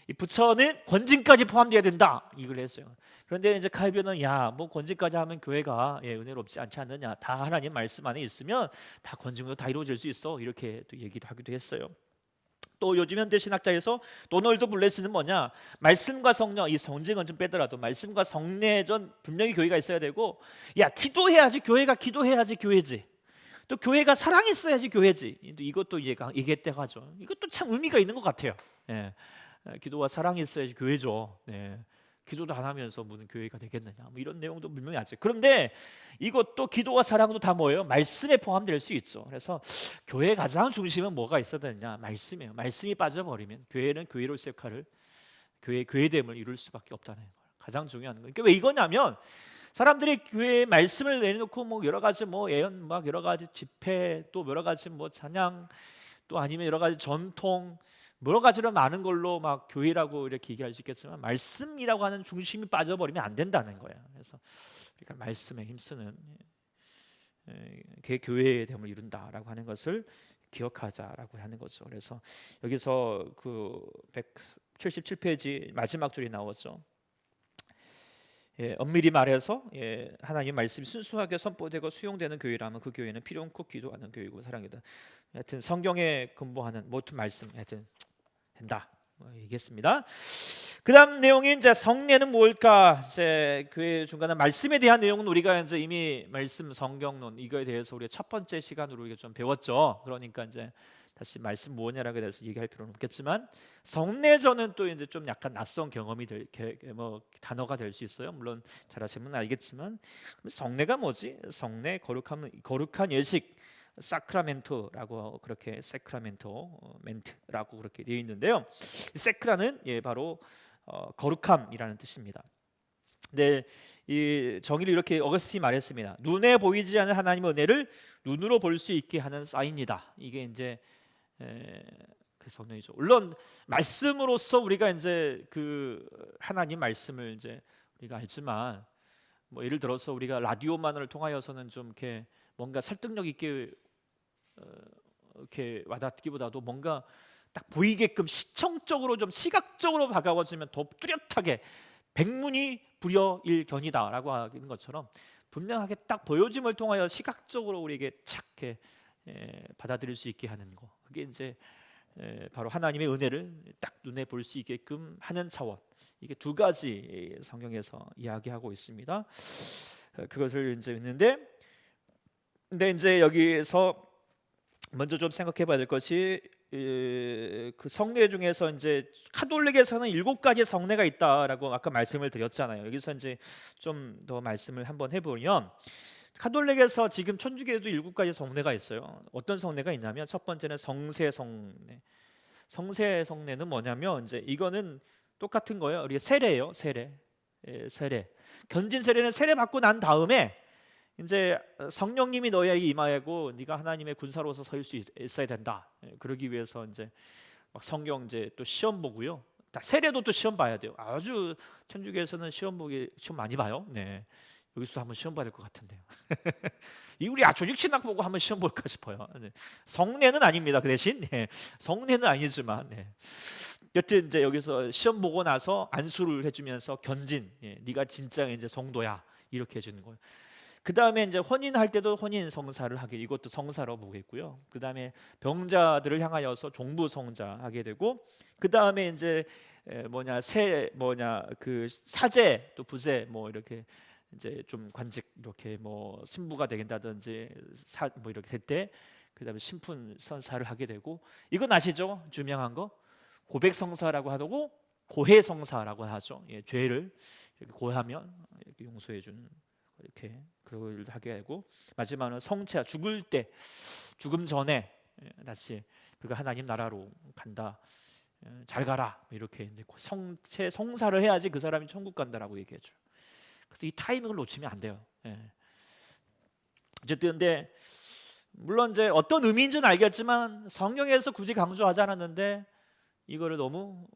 이 부처는 권징까지 포함되어야 된다 이걸 했어요. 그런데 이제 칼빈은 뭐 권징까지 하면 교회가 은혜롭지 않지 않느냐, 다 하나님 말씀 안에 있으면 다 권징으로 다 이루어질 수 있어 이렇게 또 얘기도 하기도 했어요. 또 요즘 현대 신학자에서 도널드 블레스는 뭐냐, 말씀과 성령, 이 성징은 좀 빼더라도 말씀과 성례전 분명히 교회가 있어야 되고, 기도해야지 교회가 기도해야지 교회지, 또 교회가 사랑했어야지 교회지, 이것도 얘기했다고 하죠. 이것도 참 의미가 있는 것 같아요. 기도와 사랑이 있어야지 교회죠. 기도도 안 하면서 무슨 교회가 되겠느냐, 뭐 이런 내용도 분명히 있죠. 그런데 이것도 기도와 사랑도 다 뭐예요? 말씀에 포함될 수 있죠. 그래서 교회의 가장 중심은 뭐가 있어야 되느냐? 말씀이에요. 말씀이 빠져버리면 교회는 교회로서의 역할을, 교회됨을 이룰 수밖에 없다는 거예요. 가장 중요한 거예요. 그러니까 왜 이거냐면 사람들이 교회에 말씀을 내놓고 뭐 여러 가지 뭐 예언, 막 여러 가지 집회, 또 여러 가지 뭐 찬양, 또 아니면 여러 가지 전통, 여러 가지로 많은 걸로 막 교회라고 이렇게 얘기할 수 있겠지만 말씀이라고 하는 중심이 빠져버리면 안 된다는 거예요. 그래서 그러니까 말씀에 힘쓰는 그게 교회의 됨을 이룬다라고 하는 것을 기억하자라고 하는 거죠. 그래서 여기서 그 177페이지 마지막 줄이 나오죠. 엄밀히 말해서 하나님 말씀이 순수하게 선포되고 수용되는 교회라면 그 교회는 필요 없고 기도하는 교회고 사랑이다. 하여튼 성경에 근거하는 모든 말씀 하여튼 된다 얘기했습니다. 그다음 내용이 이제 성례는 뭘까? 이제 교회 중간에 말씀에 대한 내용은 우리가 이제 이미 말씀 성경론 이거에 대해서 우리가 첫 번째 시간으로 우리가 좀 배웠죠. 그러니까 이제 다시 말씀 뭐냐라고 대해서 얘기할 필요는 없겠지만 성례전은 또 이제 좀 약간 낯선 경험이 단어가 될 수 있어요. 물론 잘 아시면 알겠지만 성례가 뭐지? 성례 거룩한 예식, 사크라멘토라고 그렇게 멘트라고 그렇게 되어 있는데요. 세크라는 바로 거룩함이라는 뜻입니다. 근데 이 정의를 이렇게 어거스틴이 말했습니다. 눈에 보이지 않는 하나님의 은혜를 눈으로 볼 수 있게 하는 사인이다. 이게 이제 그 성령이죠. 물론 말씀으로서 우리가 이제 그 하나님 말씀을 이제 우리가 알지만 뭐 예를 들어서 우리가 라디오만을 통하여서는 좀 이렇게 뭔가 설득력 있게 이렇게 와닿기보다도 뭔가 딱 보이게끔 시청적으로 좀 시각적으로 다가와지면 더 뚜렷하게 백문이 불여일견이다라고 하는 것처럼 분명하게 딱 보여짐을 통하여 시각적으로 우리에게 착 받아들일 수 있게 하는 거, 그게 이제 바로 하나님의 은혜를 딱 눈에 볼 수 있게끔 하는 차원, 이게 두 가지 성경에서 이야기하고 있습니다. 그것을 이제 있는데, 근데 이제 여기서 먼저 좀 생각해봐야 될 것이 그 성례 중에서 이제 카톨릭에서는 7가지 성례가 있다라고 아까 말씀을 드렸잖아요. 여기서 이제 좀 더 말씀을 한번 해보면 카톨릭에서 지금 천주교에도 7가지 성례가 있어요. 어떤 성례가 있냐면 첫 번째는 성세 성례. 성세 성례는 뭐냐면 이제 이거는 똑같은 거예요. 우리가 세례예요. 세례. 세례. 견진 세례는 세례 받고 난 다음에 이제 성령님이 너희에게 임하고 네가 하나님의 군사로서 설 수 있어야 된다. 그러기 위해서 이제 막 성경 이제 또 시험 보고요. 세례도 또 시험 봐야 돼요. 아주 천주교에서는 시험 많이 봐요. 네. 여기서 한번 시험 받을 것 같은데요. 이 우리 조직 신학 보고 한번 시험 볼까 싶어요. 네. 성례는 아닙니다. 그 대신 네. 성례는 아니지만 네. 여튼 이제 여기서 시험 보고 나서 안수를 해주면서 견진, 네가 진짜 이제 성도야 이렇게 해주는 거예요. 그 다음에 이제 혼인할 때도 혼인 성사를 하게, 이것도 성사로 보겠고요. 그 다음에 병자들을 향하여서 종부 성자 하게 되고, 그 다음에 이제 그 사제 또 부제 뭐 이렇게 이제 좀 관직 이렇게 뭐 신부가 되긴다든지 뭐 이렇게 될 때, 그 다음에 신분 선사를 하게 되고, 이건 아시죠? 유명한 거 고백 성사라고 하고 고해 성사라고 하죠. 죄를 이렇게 고하면 이렇게 용서해 주는, 이렇게 그걸 하게 하고, 마지막은 성체야, 죽을 때, 죽음 전에 다시 그가 하나님 나라로 간다, 잘 가라, 이렇게 이제 성체 성사를 해야지 그 사람이 천국 간다라고 얘기해줘요. 그래서 이 타이밍을 놓치면 안 돼요. 어쨌든 근데 물론 이제 어떤 의미인지는 알겠지만 성경에서 굳이 강조하지 않았는데 이거를 너무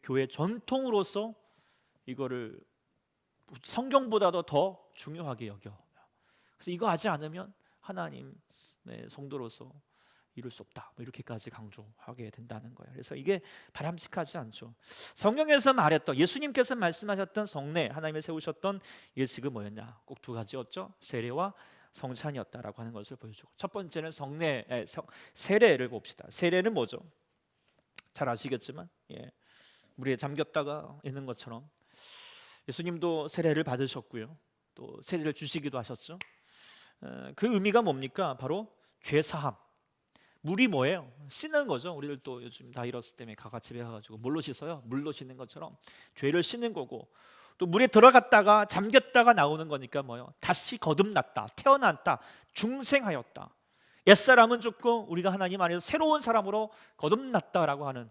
교회 전통으로서 이거를 성경보다도 더 중요하게 여겨. 그래서 이거 하지 않으면 하나님의 성도로서 이룰 수 없다, 뭐 이렇게까지 강조하게 된다는 거예요. 그래서 이게 바람직하지 않죠. 성경에서 말했던, 예수님께서 말씀하셨던 성례, 하나님이 세우셨던 예식은 뭐였냐? 꼭 두 가지였죠. 세례와 성찬이었다라고 하는 것을 보여주고, 첫 번째는 세례를 봅시다. 세례는 뭐죠? 잘 아시겠지만 물에 잠겼다가 있는 것처럼 예수님도 세례를 받으셨고요, 또 세례를 주시기도 하셨죠. 그 의미가 뭡니까? 바로 죄 사함. 물이 뭐예요? 씻는 거죠. 우리들 또 요즘 다이러스 때문에 집에 가가지고 물로 씻어요. 물로 씻는 것처럼 죄를 씻는 거고, 또 물에 들어갔다가 잠겼다가 나오는 거니까 뭐요? 다시 거듭났다, 태어났다, 중생하였다. 옛사람은 죽고 우리가 하나님 안에서 새로운 사람으로 거듭났다라고 하는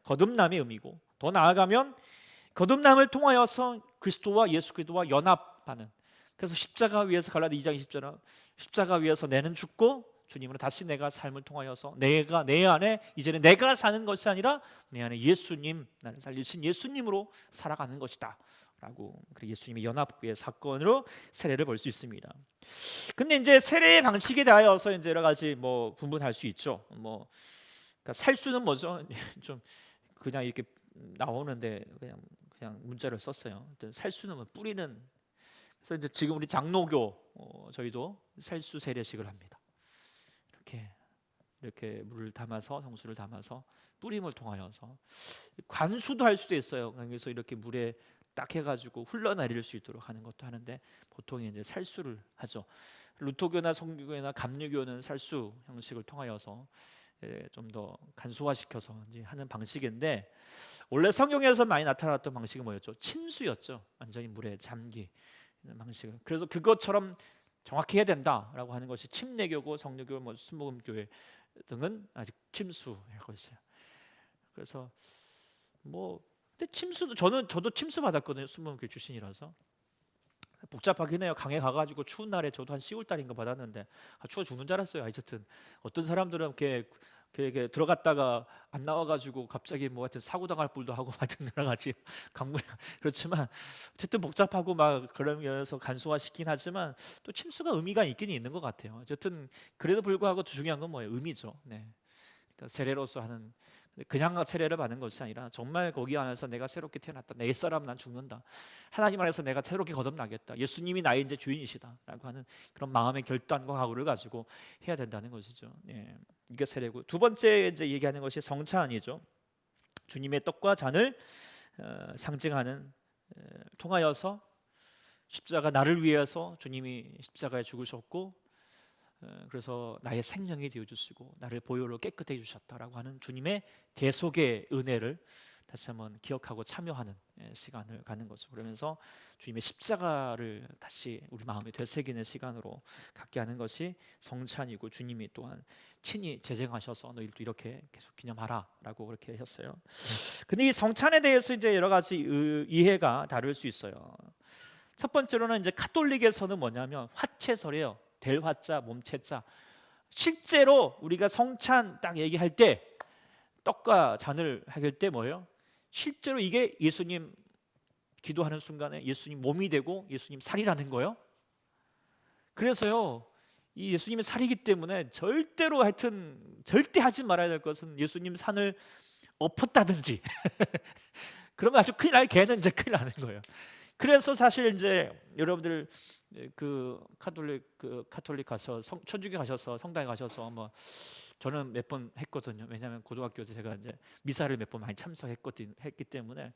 거듭남의 의미고, 더 나아가면 거듭남을 통하여서 그리스도와 예수 그리스도와 연합하는, 그래서 십자가 위에서 갈라디 2장 20절은 십자가 위에서 내는 죽고 주님으로 다시 내가 삶을 통하여서 내가 내 안에 이제는 내가 사는 것이 아니라 내 안에 예수님, 나를 살리신 예수님으로 살아가는 것이다 라고, 예수님의 연합의 사건으로 세례를 볼 수 있습니다. 근데 이제 세례의 방식에 대하여서 이제 여러 가지 뭐 분분할 수 있죠. 그러니까 살수는 뭐죠? 좀 그냥 이렇게 나오는데 그냥 문자를 썼어요. 살수는 뭐 뿌리는. 그래서 이제 지금 우리 장로교 저희도 살수 세례식을 합니다. 이렇게 물을 담아서, 성수를 담아서 뿌림을 통하여서, 관수도 할 수도 있어요. 그래서 이렇게 물에 딱 해가지고 흘러내릴 수 있도록 하는 것도 하는데, 보통 이제 살수를 하죠. 루터교나 성교교나 감리교는 살수 형식을 통하여서 좀 더 간소화시켜서 이제 하는 방식인데, 원래 성경에서 많이 나타났던 방식이 뭐였죠? 침수였죠. 완전히 물에 잠기는 방식을. 그래서 그것처럼 정확히 해야 된다라고 하는 것이 침례교고, 성례교, 뭐 순복음교회 등은 아직 침수하고 있어요. 그래서 근데 침수도 저도 침수 받았거든요. 순복음교회 출신이라서 복잡하긴 해요. 강에 가가지고 추운 날에 저도 한 10월 달인가 받았는데 추워 죽는 줄 알았어요. 어쨌든 어떤 사람들은 이렇게 들어갔다가 안 나와가지고 갑자기 뭐 하여튼 사고 당할 뿔도 하고 하여튼 여러 가지 강물에 그렇지만 어쨌든 복잡하고 막 그런 면에서 간소화시긴 하지만 또 침수가 의미가 있긴 있는 것 같아요. 어쨌든 그래도 불구하고 중요한 건 뭐예요? 의미죠. 네. 그러니까 세례로서 하는, 그냥 세례를 받는 것이 아니라 정말 거기 안에서 내가 새롭게 태어났다, 내 옛사람 난 죽는다, 하나님 안에서 내가 새롭게 거듭나겠다, 예수님이 나의 이제 주인이시다라고 하는 그런 마음의 결단과 각오를 가지고 해야 된다는 것이죠. 이게 세례고, 두 번째 이제 얘기하는 것이 성찬이죠. 주님의 떡과 잔을 상징하는, 통하여서 십자가, 나를 위해서 주님이 십자가에 죽으셨고, 그래서 나의 생명이 되어 주시고 나를 보혈로 깨끗해 주셨다라고 하는 주님의 대속의 은혜를 다시 한번 기억하고 참여하는 시간을 갖는 거죠. 그러면서 주님의 십자가를 다시 우리 마음에 되새기는 시간으로 갖게 하는 것이 성찬이고, 주님이 또한 친히 제정하셔서 너희들도 이렇게 계속 기념하라라고 그렇게 하셨어요. 근데 이 성찬에 대해서 이제 여러 가지 이해가 다를 수 있어요. 첫 번째로는 이제 가톨릭에서는 뭐냐면 화채설이에요. 될 화자 몸채자. 실제로 우리가 성찬 딱 얘기할 때, 떡과 잔을 하길 때 뭐예요? 실제로 이게 예수님 기도하는 순간에 예수님 몸이 되고 예수님 살이라는 거예요. 그래서요, 이 예수님의 살이기 때문에 절대로, 하여튼 절대 하지 말아야 될 것은 예수님 산을 엎었다든지 그러면 아주 큰일 날, 걔는 이제 큰일 나는 거예요. 그래서 사실 이제 여러분들 그 카톨릭 가서 천주교 가셔서 성당에 가셔서 뭐 저는 몇 번 했거든요. 왜냐하면 고등학교 때 제가 이제 미사를 몇 번 많이 했기 때문에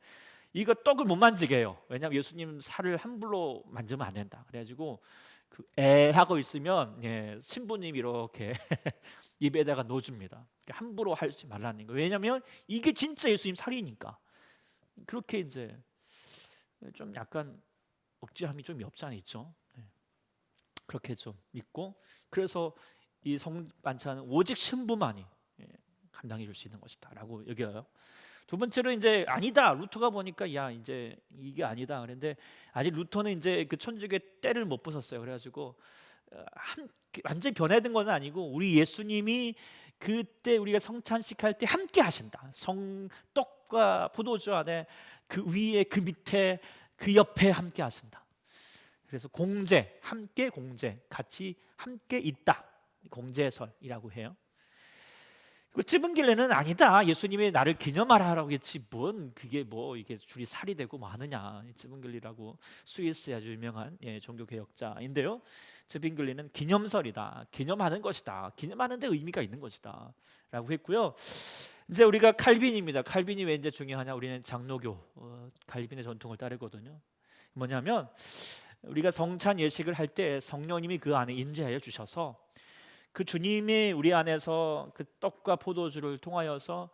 이거 떡을 못 만지게 해요. 왜냐하면 예수님 살을 함부로 만지면 안 된다. 그래가지고 그 하고 있으면 신부님이 이렇게 입에다가 넣어줍니다. 함부로 하지 말라는 거예요. 왜냐하면 이게 진짜 예수님 살이니까. 그렇게 이제 좀 약간 억지함이 좀 없지 않아 있죠. 그렇게 좀 믿고, 그래서 이 성반찬은 오직 신부만이 감당해 줄 수 있는 것이다라고 여겨요. 두 번째로 이제 아니다. 루터가 보니까 야 이제 이게 아니다. 그런데 아직 루터는 이제 그 천주교의 때를 못 부쉈어요. 그래가지고 완전히 변해든 건 아니고, 우리 예수님이 그때 우리가 성찬식 할 때 함께 하신다. 떡과 포도주 안에 그 위에 그 밑에 그 옆에 함께 하신다. 그래서 공제, 함께 공제, 같이 함께 있다. 공제설이라고 해요. 그 찌분길래는 아니다. 예수님이 나를 기념하라 하라고 했지 뭔 그게 뭐 이게 줄이 살이 되고 뭐 하느냐. 찌분길리라고 스위스의 아주 유명한 종교 개혁자인데요. 찌분길리는 기념설이다. 기념하는 것이다. 기념하는 데 의미가 있는 것이다. 라고 했고요. 이제 우리가 칼빈입니다. 칼빈이 왜 이제 중요하냐? 우리는 장로교 칼빈의 전통을 따르거든요. 뭐냐면 우리가 성찬 예식을 할 때 성령님이 그 안에 임재하여 주셔서 그 주님이 우리 안에서 그 떡과 포도주를 통하여서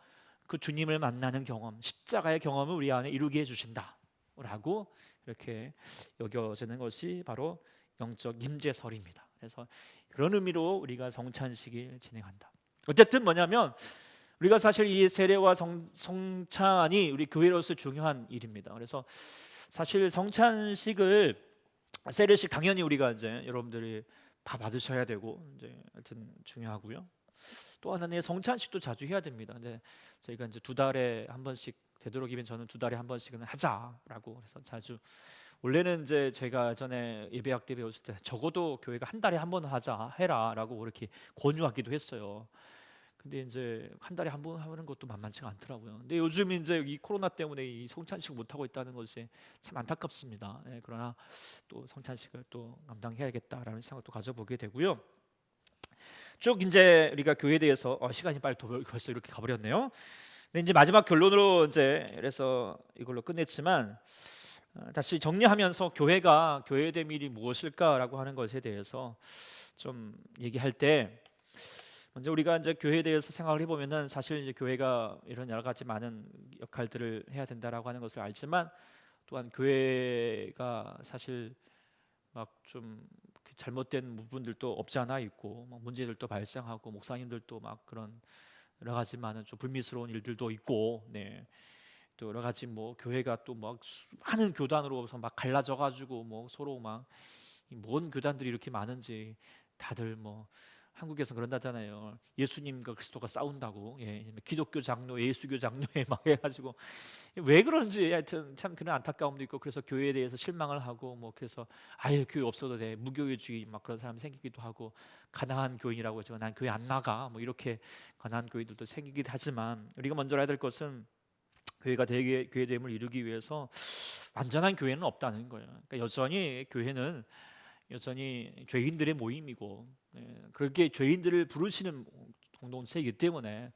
그 주님을 만나는 경험, 십자가의 경험을 우리 안에 이루게 해주신다라고 이렇게 여겨지는 것이 바로 영적 임재설입니다. 그래서 그런 의미로 우리가 성찬식을 진행한다. 어쨌든 뭐냐면 우리가 사실 이 세례와 성찬이 우리 교회로서 중요한 일입니다. 그래서 사실 성찬식을, 세례식 당연히 우리가 이제 여러분들이 다 받으셔야 되고 이제 하여튼 중요하고요. 또 하나는 성찬식도 자주 해야 됩니다. 근데 저희가 이제 2달에 한 번씩, 되도록이면 저는 2달에 한 번씩은 하자라고 그래서 자주, 원래는 이제 제가 전에 예배학 때 배웠을 때 적어도 교회가 한 달에 한 번 하자 해라라고 그렇게 권유하기도 했어요. 근데 이제 한 달에 한 번 하는 것도 만만치가 않더라고요. 근데 요즘 이제 이 코로나 때문에 이 성찬식 못 하고 있다는 것이 참 안타깝습니다. 그러나 또 성찬식을 또 감당해야겠다라는 생각도 가져보게 되고요. 쭉 이제 우리가 교회에 대해서 시간이 빨리 벌써 이렇게 가버렸네요. 근데 이제 마지막 결론으로 이제 그래서 이걸로 끝냈지만 다시 정리하면서 교회가 교회됨 일이 무엇일까라고 하는 것에 대해서 좀 얘기할 때, 먼저 우리가 이제 교회에 대해서 생각을 해보면은 사실 이제 교회가 이런 여러 가지 많은 역할들을 해야 된다라고 하는 것을 알지만, 또한 교회가 사실 막 좀 잘못된 부분들도 없지 않아 있고, 막 문제들도 발생하고, 목사님들도 막 그런 여러 가지 많은 좀 불미스러운 일들도 있고, 또 여러 가지 뭐 교회가 또 막 많은 교단으로서 막 갈라져 가지고 뭐 서로 막 뭔 교단들이 이렇게 많은지 다들 뭐 한국에서 그런다잖아요. 예수님과 그리스도가 싸운다고. 기독교 장로, 예수교 장로에 막 해가지고 왜 그런지 하여튼 참 그런 안타까움도 있고, 그래서 교회에 대해서 실망을 하고 뭐 그래서 아예 교회 없어도 돼, 무교회주의 막 그런 사람 생기기도 하고, 가난한 교인이라고 해서 난 교회 안 나가 뭐 이렇게 가난한 교회들도 생기기도 하지만, 우리가 먼저 해야 될 것은 교회가 되게 교회됨을 이루기 위해서 완전한 교회는 없다는 거예요. 그러니까 여전히 교회는 여전히 죄인들의 모임이고, 그렇게 죄인들을 부르시는 공동체이기 때문에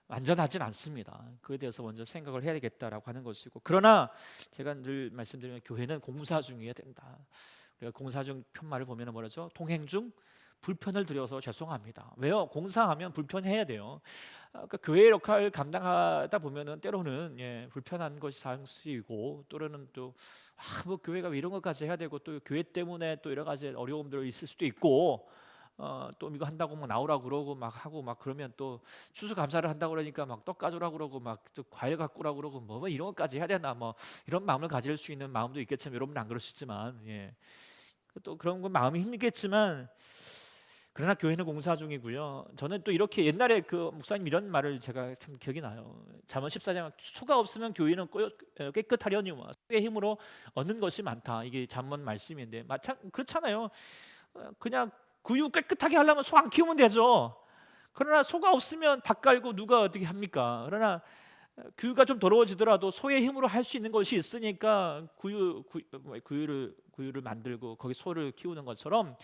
완전하진 않습니다. 그에 대해서 먼저 생각을 해야 겠다라고 하는 것이고, 그러나 제가 늘 말씀드리면 교회는 공사 중이어야 된다. 우리가 공사 중 편말을 보면 뭐라죠? 통행 중 불편을 드려서 죄송합니다. 왜요? 공사하면 불편해야 돼요. 그러니까 교회 역할 감당하다 보면은 때로는 불편한 것이 상수이고, 또는 또 뭐 교회가 왜 이런 것까지 해야 되고, 또 교회 때문에 또 여러 가지 어려움들이 있을 수도 있고, 또 이거 한다고 막 나오라고 그러고 막 하고 막 그러면 또 추수감사를 한다고 그러니까 막 떡 가져라고 그러고 막 또 과일 갖고 오라고 그러고 뭐 이런 것까지 해야 되나, 뭐 이런 마음을 가질 수 있는 마음도 있겠지만, 여러분은 안 그러시지만, 또 그런 건 마음이 힘들겠지만, 그러나 교회는 공사 중이고요. 저는 또 이렇게 옛날에 그 목사님 이런 말을 제가 참 기억이 나요. 잠언 14장, 수가 없으면 교회는 깨끗하려니와 수의 힘으로 얻는 것이 많다. 이게 잠언 말씀인데 그렇잖아요. 그냥 구유 깨끗하게 하려면 소 안 키우면 되죠. 그러나 소가 없으면 닭 갈고 누가 어떻게 합니까? 그러나 규가 좀 더러워지더라도 소의 힘으로 할 수 있는 것이 있으니까 구유를 만들고 거기 소를 키우는 것처럼,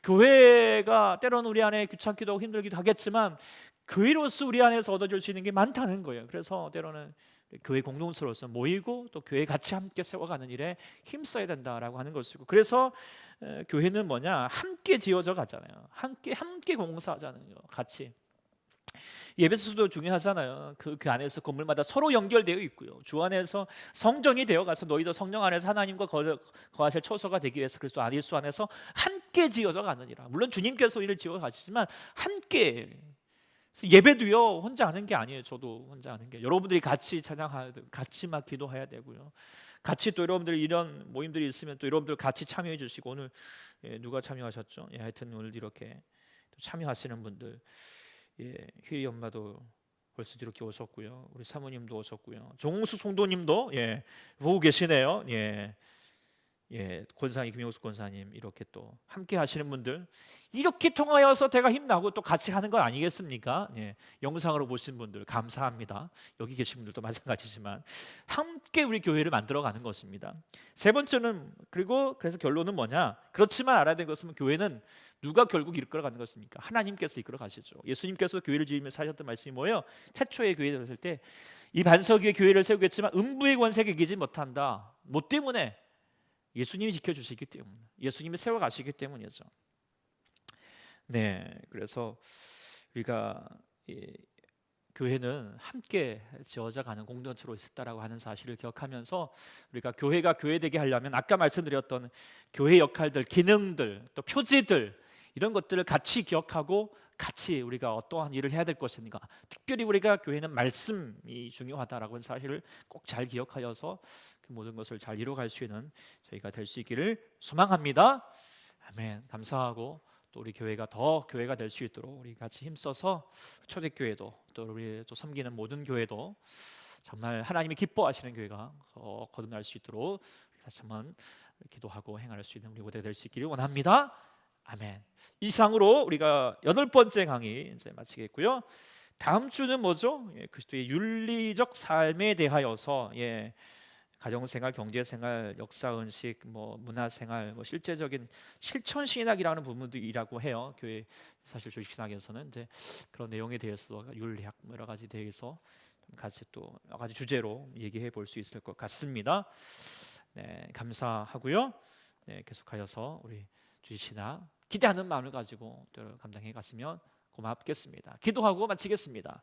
교회가 때로는 우리 안에 귀찮기도 하고 힘들기도 하겠지만 교회로서 우리 안에서 얻어질 수 있는 게 많다는 거예요. 그래서 때로는 교회 공동체로서 모이고 또 교회 같이 함께 세워가는 일에 힘써야 된다라고 하는 것이고, 그래서 교회는 뭐냐, 함께 지어져 가잖아요. 함께 공사하자는 거, 같이. 예배소도 중요하잖아요. 그 안에서 건물마다 서로 연결되어 있고요. 주 안에서 성전이 되어 가서 너희도 성령 안에서 하나님과 거하실 처소가 되기 위해서 그리스도 예수 안에서 함께 지어져 가느니라. 물론 주님께서 이를 지어 가시지만 함께. 예배도요 혼자 하는 게 아니에요. 저도 혼자 하는 게, 여러분들이 같이 찬양해야 되고 같이 막 기도해야 되고요. 같이 또 여러분들 이런 모임들이 있으면 또 여러분들 같이 참여해 주시고, 오늘 누가 참여하셨죠? 하여튼 오늘 이렇게 또 참여하시는 분들, 휘리 엄마도 벌써 이렇게 오셨고요. 우리 사모님도 오셨고요. 정수 송도님도 보고 계시네요. 권사님, 김용수 권사님, 이렇게 또 함께 하시는 분들, 이렇게 통하여서 제가 힘나고 또 같이 하는 건 아니겠습니까? 영상으로 보신 분들 감사합니다. 여기 계신 분들도 마찬가지지만 함께 우리 교회를 만들어가는 것입니다. 세 번째는, 그래서 결론은 뭐냐? 그렇지만 알아야 되는 것은, 교회는 누가 결국 이끌어가는 것입니까? 하나님께서 이끌어 가시죠. 예수님께서 교회를 지으면서 하셨던 말씀이 뭐예요? 태초에 교회를 했을 때, 이 반석 위에 교회를 세우겠지만 음부의 권세가 이기지 못한다. 뭐 때문에? 예수님이 지켜주시기 때문에, 예수님이 세워가시기 때문이죠. 그래서 우리가 교회는 함께 지어져가는 공동체로 있었다라고 하는 사실을 기억하면서, 우리가 교회가 교회되게 하려면 아까 말씀드렸던 교회 역할들, 기능들, 또 표지들, 이런 것들을 같이 기억하고 같이 우리가 어떠한 일을 해야 될 것인가, 특별히 우리가 교회는 말씀이 중요하다라고 하는 사실을 꼭 잘 기억하여서 그 모든 것을 잘 이루어갈 수 있는 저희가 될 수 있기를 소망합니다. 아멘. 감사하고, 또 우리 교회가 더 교회가 될 수 있도록 우리 같이 힘써서 초대교회도, 또 우리 또 섬기는 모든 교회도 정말 하나님이 기뻐하시는 교회가 더 거듭날 수 있도록 다시 한번 기도하고 행할 수 있는 우리 모두가 될 수 있기를 원합니다. 아멘. 이상으로 우리가 8번째 강의 이제 마치겠고요. 다음 주는 뭐죠? 그리스도의 윤리적 삶에 대하여서 가정생활, 경제생활, 역사은식, 문화생활, 실제적인 실천신학이라는 부분들이라고 해요. 교회 사실 조직신학에서는 이제 그런 내용에 대해서도 윤리학 여러 가지 대해서 같이 또 여러 가지 주제로 얘기해 볼 수 있을 것 같습니다. 감사하고요. 계속하여서 우리 주식신학 기대하는 마음을 가지고 감당해 갔으면 고맙겠습니다. 기도하고 마치겠습니다.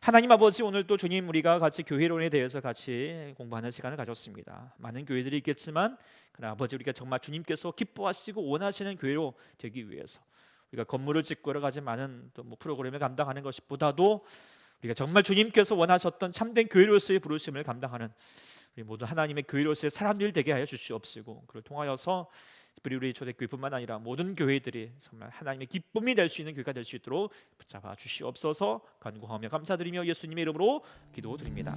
하나님 아버지, 오늘 또 주님, 우리가 같이 교회론에 대해서 같이 공부하는 시간을 가졌습니다. 많은 교회들이 있겠지만, 그러나 아버지, 우리가 정말 주님께서 기뻐하시고 원하시는 교회로 되기 위해서, 우리가 건물을 짓고 여러 가지 많은 또 프로그램을 감당하는 것보다도 우리가 정말 주님께서 원하셨던 참된 교회로서의 부르심을 감당하는 우리 모두 하나님의 교회로서의 사람들 되게 하여 주시옵시고, 그를 통하여서 특별히 우리 초대교회뿐만 아니라 모든 교회들이 정말 하나님의 기쁨이 될 수 있는 교회가 될 수 있도록 붙잡아 주시옵소서. 간구하며 감사드리며 예수님의 이름으로 기도드립니다.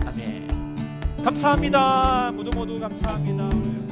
아멘. 감사합니다. 모두 감사합니다.